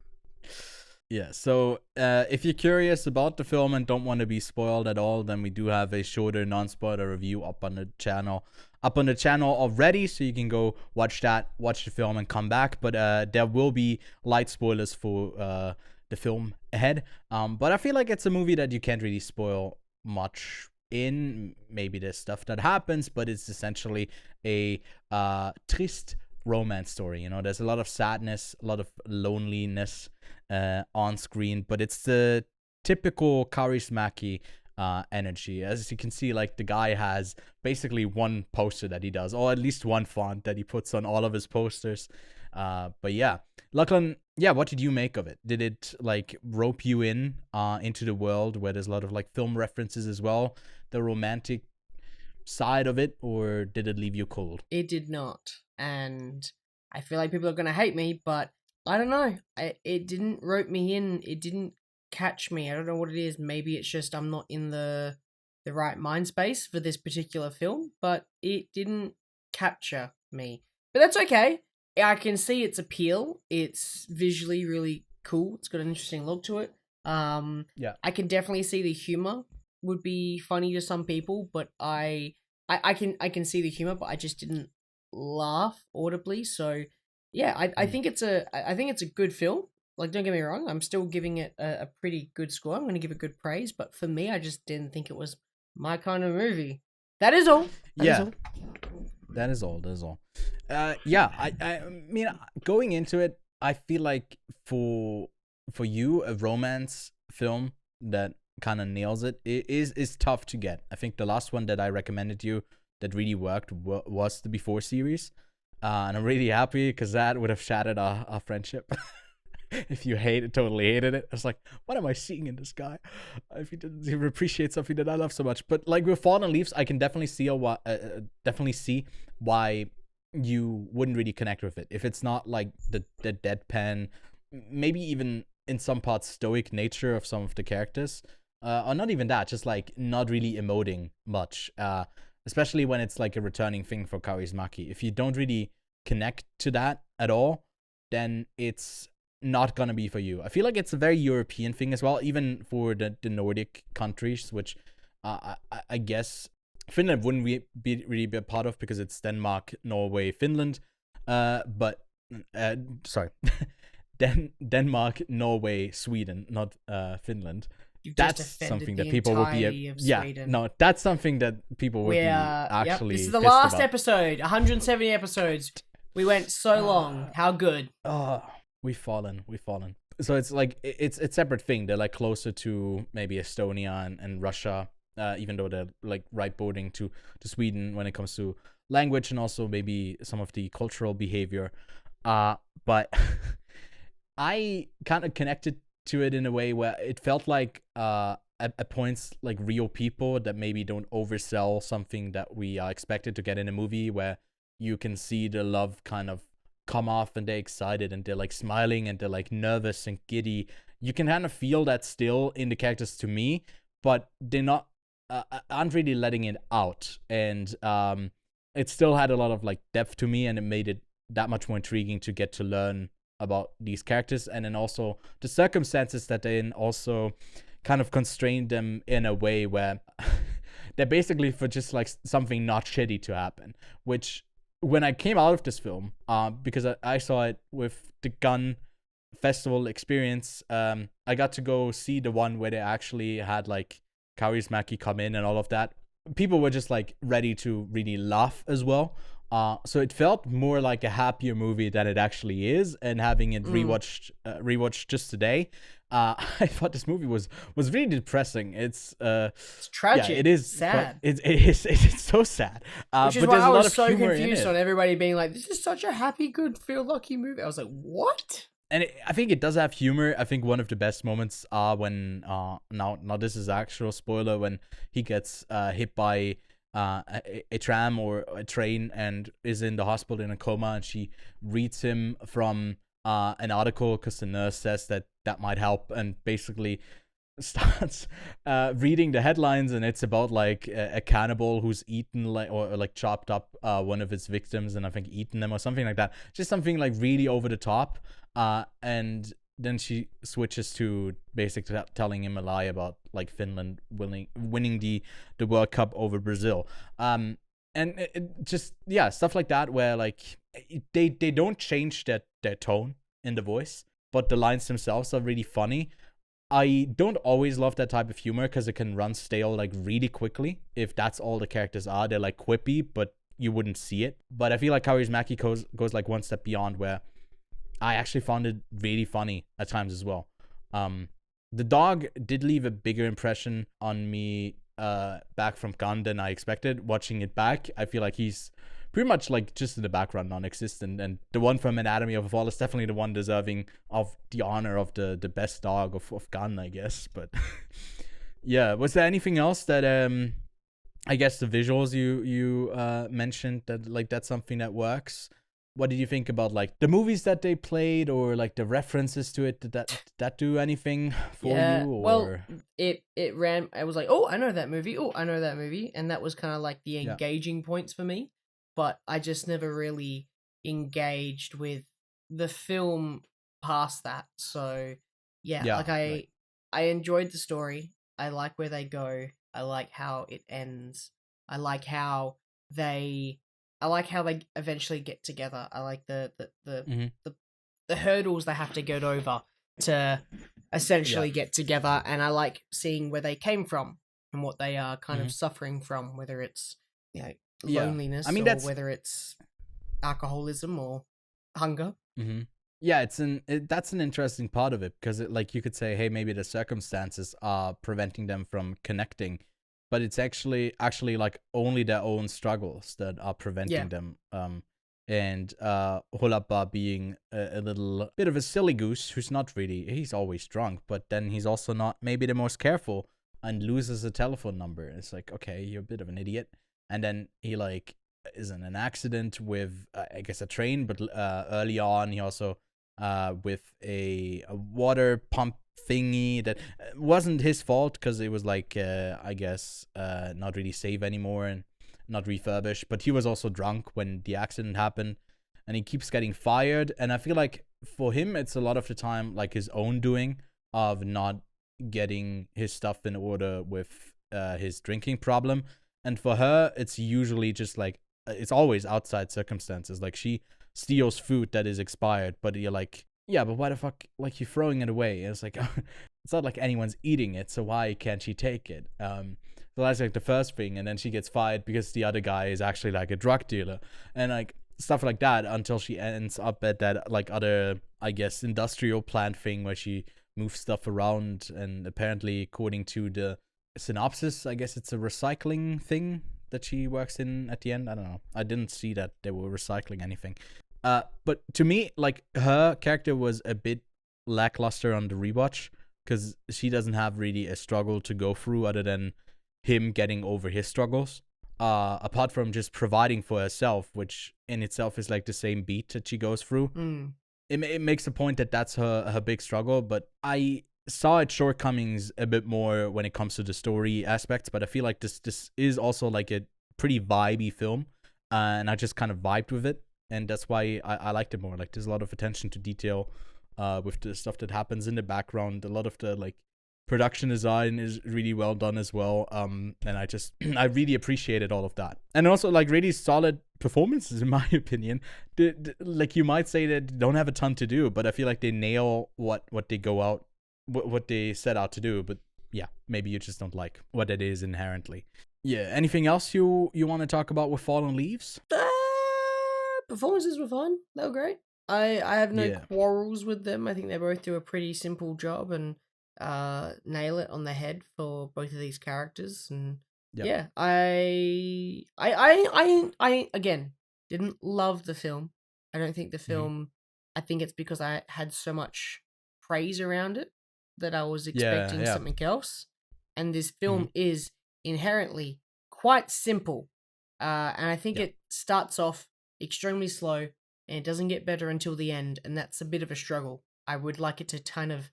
Yeah, so if you're curious about the film and don't want to be spoiled at all, then we do have a shorter non-spoiler review up on the channel already, so you can go watch that, watch the film, and come back. But there will be light spoilers for the film ahead. But I feel like it's a movie that you can't really spoil much in. Maybe there's stuff that happens, but it's essentially a triste romance story. You know, there's a lot of sadness, a lot of loneliness on screen, but it's the typical Kaurismäki energy. As you can see, like, the guy has basically one poster that he does, or at least one font that he puts on all of his posters. But yeah, Lachlan, what did you make of it? Did it like rope you in into the world where there's a lot of like film references as well, the romantic side of it, or did it leave you cold? It did not, and I feel like people are gonna hate me, but I don't know. It didn't rope me in. It didn't catch me. I don't know what it is. Maybe it's just I'm not in the right mind space for this particular film, but it didn't capture me. But that's okay. I can see its appeal. It's visually really cool. It's got an interesting look to it. I can definitely see the humor would be funny to some people, but I can see the humor, but I just didn't laugh audibly. So yeah, I think it's a good film. Like, don't get me wrong, I'm still giving it a pretty good score. I'm going to give it good praise, but for me, I just didn't think it was my kind of movie. That is all. That is all. I mean, going into it, I feel like for you, a romance film that kind of nails it is tough to get. I think the last one that I recommended you that really worked was the Before series. And I'm really happy because that would have shattered our friendship. If you totally hated it. I was like, what am I seeing in this guy? If he didn't even appreciate something that I love so much. But like with Fallen Leaves, I can definitely see why you wouldn't really connect with it. If it's not like the deadpan, maybe even in some parts stoic nature of some of the characters. Or not even that, just like not really emoting much. Especially when it's like a returning thing for Kaurismäki. If you don't really connect to that at all, then it's not gonna be for you. I feel like it's a very European thing as well, even for the Nordic countries, which I guess Finland wouldn't really be a part of because it's Denmark, Norway, Finland. Sorry, Denmark, Norway, Sweden, not Finland. That's something that people would be. That's something that people would be actually. This is the last episode. 170 episodes. We went so long. How good? We've fallen. So it's like it's a separate thing. They're like closer to maybe Estonia and Russia, even though they're like right bordering to Sweden when it comes to language and also maybe some of the cultural behavior. But I kind of connected to it in a way where it felt like at points like real people that maybe don't oversell something that we are expected to get in a movie, where you can see the love kind of come off and they're excited and they're like smiling and they're like nervous and giddy. You can kind of feel that still in the characters to me, but they're not aren't really letting it out. And it still had a lot of like depth to me, and it made it that much more intriguing to get to learn about these characters, and then also the circumstances that then also kind of constrained them in a way where they're basically for just like something not shitty to happen. Which when I came out of this film, because I saw it with the Gun Festival experience, I got to go see the one where they actually had like Kaurismäki come in and all of that. People were just like ready to really laugh as well. So it felt more like a happier movie than it actually is, and having it rewatched just today, I thought this movie was really depressing. It's tragic. Yeah, it is sad. It's so sad. Which is but why there's I a lot was of so humor in confused it. on everybody being like, "This is such a happy, good, feel-lucky movie." I was like, "What?" And I think it does have humor. I think one of the best moments are when now this is actual spoiler, when he gets hit by a tram or a train and is in the hospital in a coma, and she reads him from an article because the nurse says that might help, and basically starts reading the headlines, and it's about like a cannibal who's eaten or like chopped up one of his victims, and I think eaten them or something like that. Just something like really over the top. And then she switches to basically telling him a lie about like Finland winning the World Cup over Brazil. And just stuff like that, where like they don't change their tone in the voice, but the lines themselves are really funny. I don't always love that type of humor because it can run stale like really quickly if that's all the characters are. They're like quippy, but you wouldn't see it. But I feel like Kaurismäki goes like one step beyond, where I actually found it really funny at times as well. The dog did leave a bigger impression on me back from Cannes than I expected. Watching it back, I feel like he's pretty much like just in the background, non-existent. And the one from Anatomy of a Fall is definitely the one deserving of the honor of the best dog of Cannes, I guess. But yeah, was there anything else that I guess the visuals you mentioned, that like that's something that works? What did you think about like the movies that they played, or like the references to it? Did that do anything for you? Or? Well, it ran. I was like, oh, I know that movie. Oh, I know that movie, and that was kind of like the engaging points for me. But I just never really engaged with the film past that. So I enjoyed the story. I like where they go. I like how it ends. I like how they eventually get together. I like the hurdles they have to get over to essentially get together, and I like seeing where they came from and what they are kind of suffering from, whether it's loneliness, or whether it's alcoholism or hunger. Yeah, that's an interesting part of it, because like you could say, hey, maybe the circumstances are preventing them from connecting, but it's actually like only their own struggles that are preventing them. And Holappa being a little bit of a silly goose who's not really, he's always drunk, but then he's also not maybe the most careful and loses a telephone number. It's like, okay, you're a bit of an idiot. And then he like is in an accident with I guess a train, but early on he also with a water pump thingy that wasn't his fault, because it was like I guess not really safe anymore and not refurbished, but he was also drunk when the accident happened, and he keeps getting fired. And I feel like for him it's a lot of the time like his own doing of not getting his stuff in order with his drinking problem. And for her it's usually just like it's always outside circumstances, like she steals food that is expired, but you're like, yeah, but why the fuck, like, you're throwing it away? And it's like, it's not like anyone's eating it, so why can't she take it? So that's like the first thing. And then she gets fired because the other guy is actually like a drug dealer, and like stuff like that, until she ends up at that like other, I guess, industrial plant thing where she moves stuff around. And apparently, according to the synopsis, I guess it's a recycling thing that she works in at the end. I don't know. I didn't see that they were recycling anything. But to me, like, her character was a bit lackluster on the rewatch, because she doesn't have really a struggle to go through other than him getting over his struggles. Apart from just providing for herself, which in itself is like the same beat that she goes through. It makes a point that that's her big struggle, but I saw its shortcomings a bit more when it comes to the story aspects. But I feel like this is also like a pretty vibey film, and I just kind of vibed with it, and that's why I liked it more. Like, there's a lot of attention to detail with the stuff that happens in the background. A lot of the like production design is really well done as well, and I really appreciated all of that. And also like really solid performances in my opinion. Like, you might say that they don't have a ton to do, but I feel like they nail what they go out, what they set out to do. But yeah, maybe you just don't like what it is inherently. Yeah, anything else you want to talk about with Fallen Leaves? Performances were fun. They were great. I have no Yeah. quarrels with them. I think they both do a pretty simple job and nail it on the head for both of these characters. And Yep. yeah, I again didn't love the film. I don't think the film. I think it's because I had so much praise around it that I was expecting Yeah. something else. And this Mhm. film is inherently quite simple. And I think Yeah. it starts off extremely slow and it doesn't get better until the end, and that's a bit of a struggle. I would like it to kind of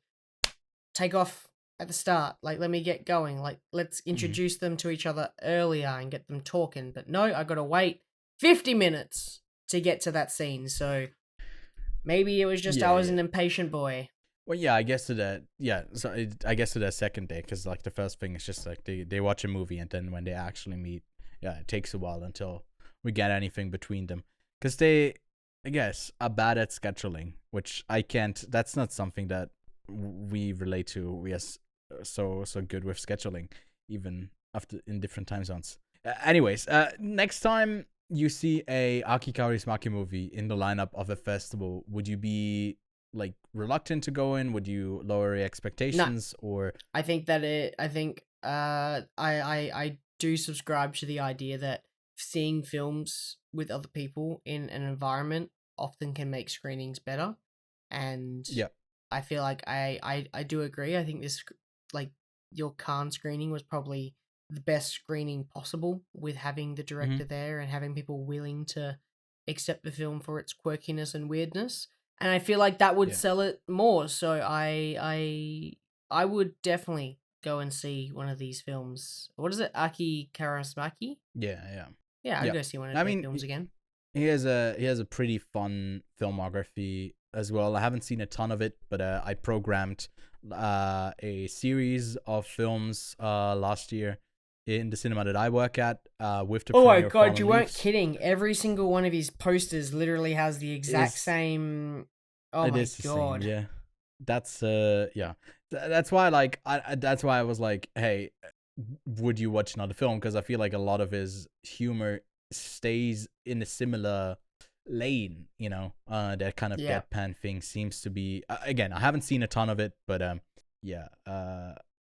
take off at the start, like let me get going, like let's introduce them to each other earlier and get them talking. But no, I gotta wait 50 minutes to get to that scene, so maybe it was just I was an impatient boy. Well, yeah, I guess to that, I guess to that second day, because like the first thing is just like they watch a movie, and then when they actually meet, it takes a while until we get anything between them, because they, I guess, are bad at scheduling, which I can't. That's not something that we relate to. We are so good with scheduling, even after in different time zones. Anyways, next time you see a Aki Kaurismäki movie in the lineup of a festival, would you be like reluctant to go in? Would you lower your expectations? Or I think that I do subscribe to the idea that seeing films with other people in an environment often can make screenings better. And I feel like I do agree. I think this, like, your Cannes screening was probably the best screening possible, with having the director there and having people willing to accept the film for its quirkiness and weirdness. And I feel like that would sell it more. So I would definitely go and see one of these films. What is it? Aki Kaurismäki? Yeah, I'd go see one of their films again. He has a pretty fun filmography as well. I haven't seen a ton of it, but I programmed a series of films last year in the cinema that I work at with the Oh my premiere of god, Fallen you weren't Leaves. kidding. Every single one of his posters literally has the exact same. Oh my god. Same, yeah. That's that's why that's why I was like, hey, would you watch another film? Because I feel like a lot of his humor stays in a similar lane, you know. That kind of deadpan thing seems to be, again, I haven't seen a ton of it, but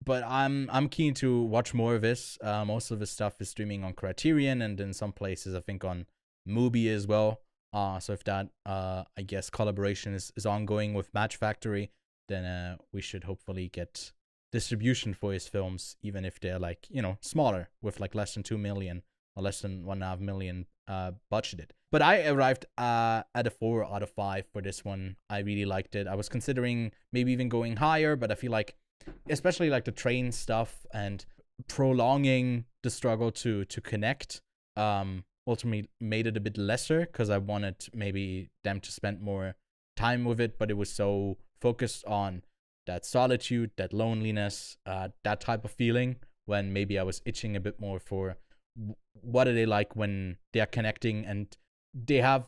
but I'm keen to watch more of this. Most of his stuff is streaming on Criterion, and in some places I think on Mubi as well. So if that I guess collaboration is ongoing with Match Factory, then we should hopefully get distribution for his films, even if they're like, you know, smaller, with like less than 2 million or less than 1.5 million budgeted. But I arrived at a 4 out of 5 for this one. I really liked it. I was considering maybe even going higher, but I feel like, especially like the train stuff and prolonging the struggle to connect, ultimately made it a bit lesser, because I wanted maybe them to spend more time with it, but it was so focused on that solitude, that loneliness, that type of feeling, when maybe I was itching a bit more for what are they like when they are connecting, and they have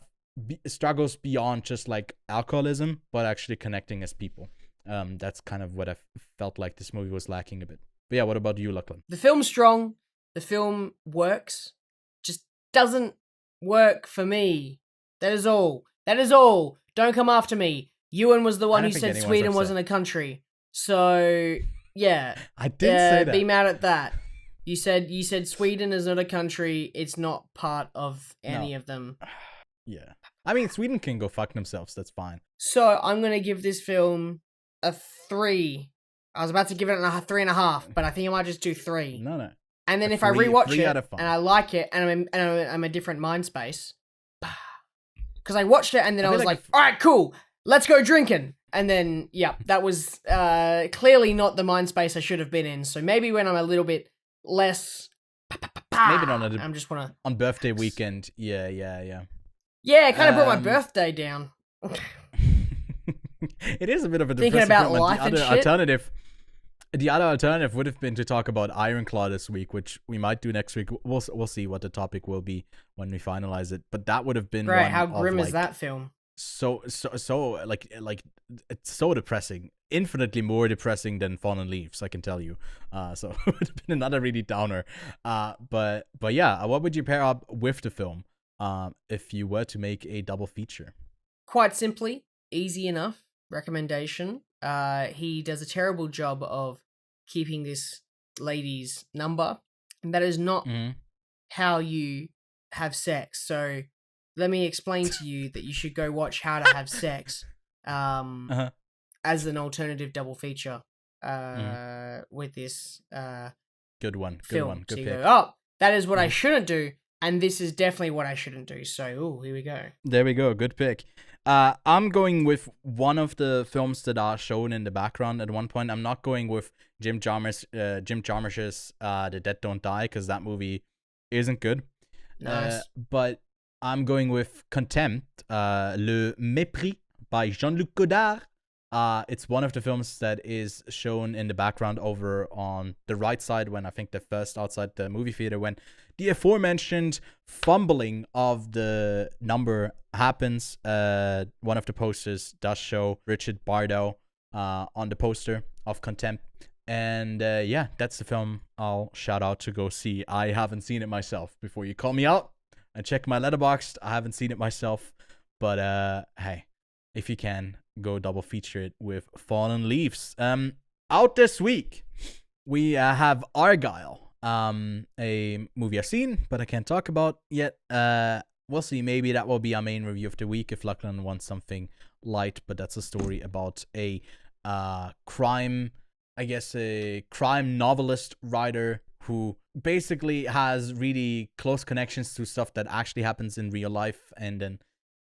struggles beyond just like alcoholism, but actually connecting as people. That's kind of what I felt like this movie was lacking a bit. But yeah, what about you, Lachlan? The film's strong. The film works. Just doesn't work for me. That is all. That is all. Don't come after me. Ewan was the one who said Sweden wasn't a country. So, yeah. I did say that. Be mad at that. You said Sweden is not a country. It's not part of any of them. Yeah. I mean, Sweden can go fuck themselves. That's fine. So, I'm going to give this film a 3. I was about to give it a 3.5, but I think I might just do 3. No. And then if I rewatch it and I like it and I'm a different mind space, because I watched it and then I was like, all right, cool, let's go drinking. And then, that was clearly not the mind space I should have been in. So maybe when I'm a little bit less, maybe not I'm just wanna on birthday weekend. Yeah. Yeah, it kind of brought my birthday down. It is a bit of a thinking about life and shit. The other alternative would have been to talk about Ironclaw this week, which we might do next week. We'll see what the topic will be when we finalize it. But that would have been great. How grim is that film? So like it's so depressing, infinitely more depressing than Fallen Leaves, I can tell you. So it would have been another really downer. But yeah, what would you pair up with the film if you were to make a double feature? quite simply, easy enough recommendation. He does a terrible job of keeping this lady's number, and that is not how you have sex. So let me explain to you that you should go watch How to Have Sex as an alternative double feature with this good one. Good pick. Go, oh, that is what I shouldn't do, and this is definitely what I shouldn't do. So, here we go. There we go. Good pick. I'm going with one of the films that are shown in the background at one point. I'm not going with Jim Jarmusch's The Dead Don't Die, because that movie isn't good. Nice. But I'm going with Contempt, Le Mépris by Jean-Luc Godard. It's one of the films that is shown in the background over on the right side when I think they're first outside the movie theater, when the aforementioned fumbling of the number happens. One of the posters does show Richard Bardot on the poster of Contempt. And yeah, that's the film I'll shout out to go see. I haven't seen it myself. Before you call me out, I check my Letterboxd. I haven't seen it myself. But hey, if you can, go double feature it with Fallen Leaves. Out this week, we have Argyle. A movie I've seen, but I can't talk about yet. We'll see. Maybe that will be our main review of the week if Lachlan wants something light. But that's a story about a crime novelist writer who basically has really close connections to stuff that actually happens in real life, and then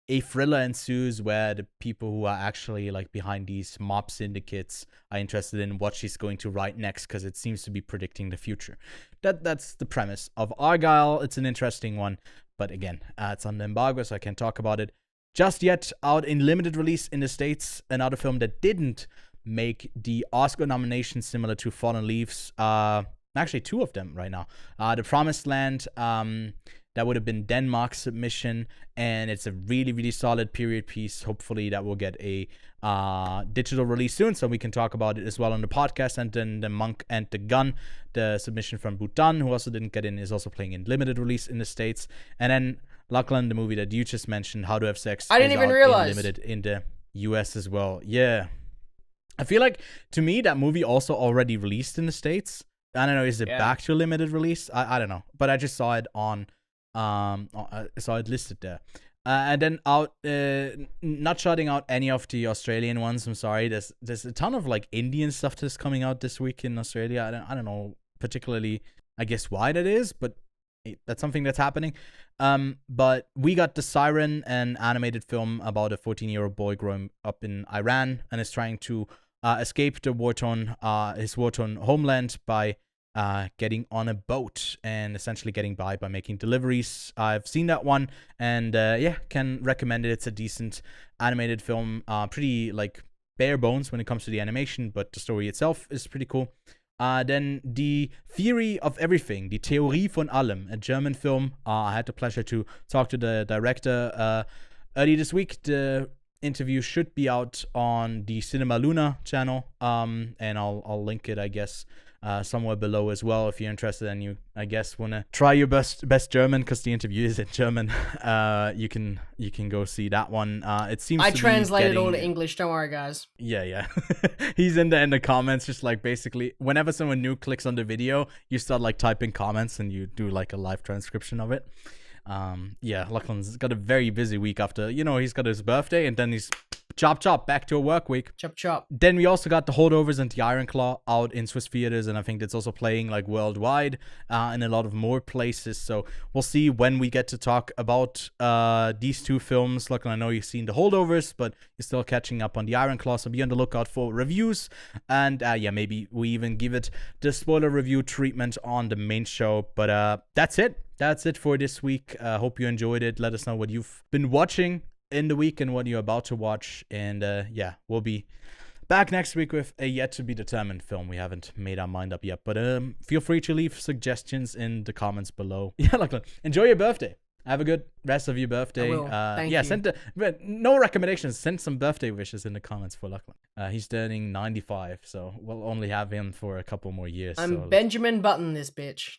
a thriller ensues where the people who are actually like behind these mob syndicates are interested in what she's going to write next, because it seems to be predicting the future. That's the premise of Argyle. It's an interesting one, but again, it's under embargo, so I can't talk about it just yet. Out in limited release in the States, another film that didn't make the Oscar nomination, similar to Fallen Leaves. Actually, two of them right now. The Promised Land. That would have been Denmark's submission, and it's a really, really solid period piece. Hopefully that will get a digital release soon, so we can talk about it as well on the podcast. And then The Monk and the Gun, the submission from Bhutan, who also didn't get in, is also playing in limited release in the States. And then Lachlan, the movie that you just mentioned, How to Have Sex, I didn't even realize. Limited in the US as well. Yeah. I feel like, to me, that movie also already released in the States. I don't know, is it back to limited release? I don't know. But I just saw it on... I saw it listed there. And then out, not shouting out any of the Australian ones. I'm sorry. There's a ton of like Indian stuff that's coming out this week in Australia. I don't know particularly, I guess, why that is, but that's something that's happening. But we got The Siren, an animated film about a 14-year-old boy growing up in Iran and is trying to escape the his war-torn homeland by getting on a boat and essentially getting by making deliveries. I've seen that one, and can recommend it. It's a decent animated film, pretty like bare bones when it comes to the animation, but the story itself is pretty cool. Then The Theory of Everything, Die Theorie von Allem, a German film. I had the pleasure to talk to the director early this week. The interview should be out on the Cinema Luna channel, and I'll link it, I guess, somewhere below as well if you're interested and you, I guess, want to try your best German, because the interview is in German. You can go see that one. It seems I translated all to English, don't worry guys. Yeah. He's in the comments, just like basically whenever someone new clicks on the video, you start like typing comments and you do like a live transcription of it. Lachlan's got a very busy week after, he's got his birthday, and then he's chop back to a work week. Chop. Then we also got The Holdovers and The Iron Claw out in Swiss theaters, and I think that's also playing like worldwide in a lot of more places. So we'll see when we get to talk about these two films. Lachlan, I know you've seen The Holdovers, but you're still catching up on The Iron Claw, so be on the lookout for reviews. And maybe we even give it the spoiler review treatment on the main show. But that's it. That's it for this week. Hope you enjoyed it. Let us know what you've been watching in the week and what you're about to watch. And we'll be back next week with a yet to be determined film. We haven't made our mind up yet, but feel free to leave suggestions in the comments below. Lachlan, enjoy your birthday. Have a good rest of your birthday. I will. Thank you. No recommendations. Send some birthday wishes in the comments for Lachlan. He's turning 95, so we'll only have him for a couple more years. I'm Benjamin Button, this bitch.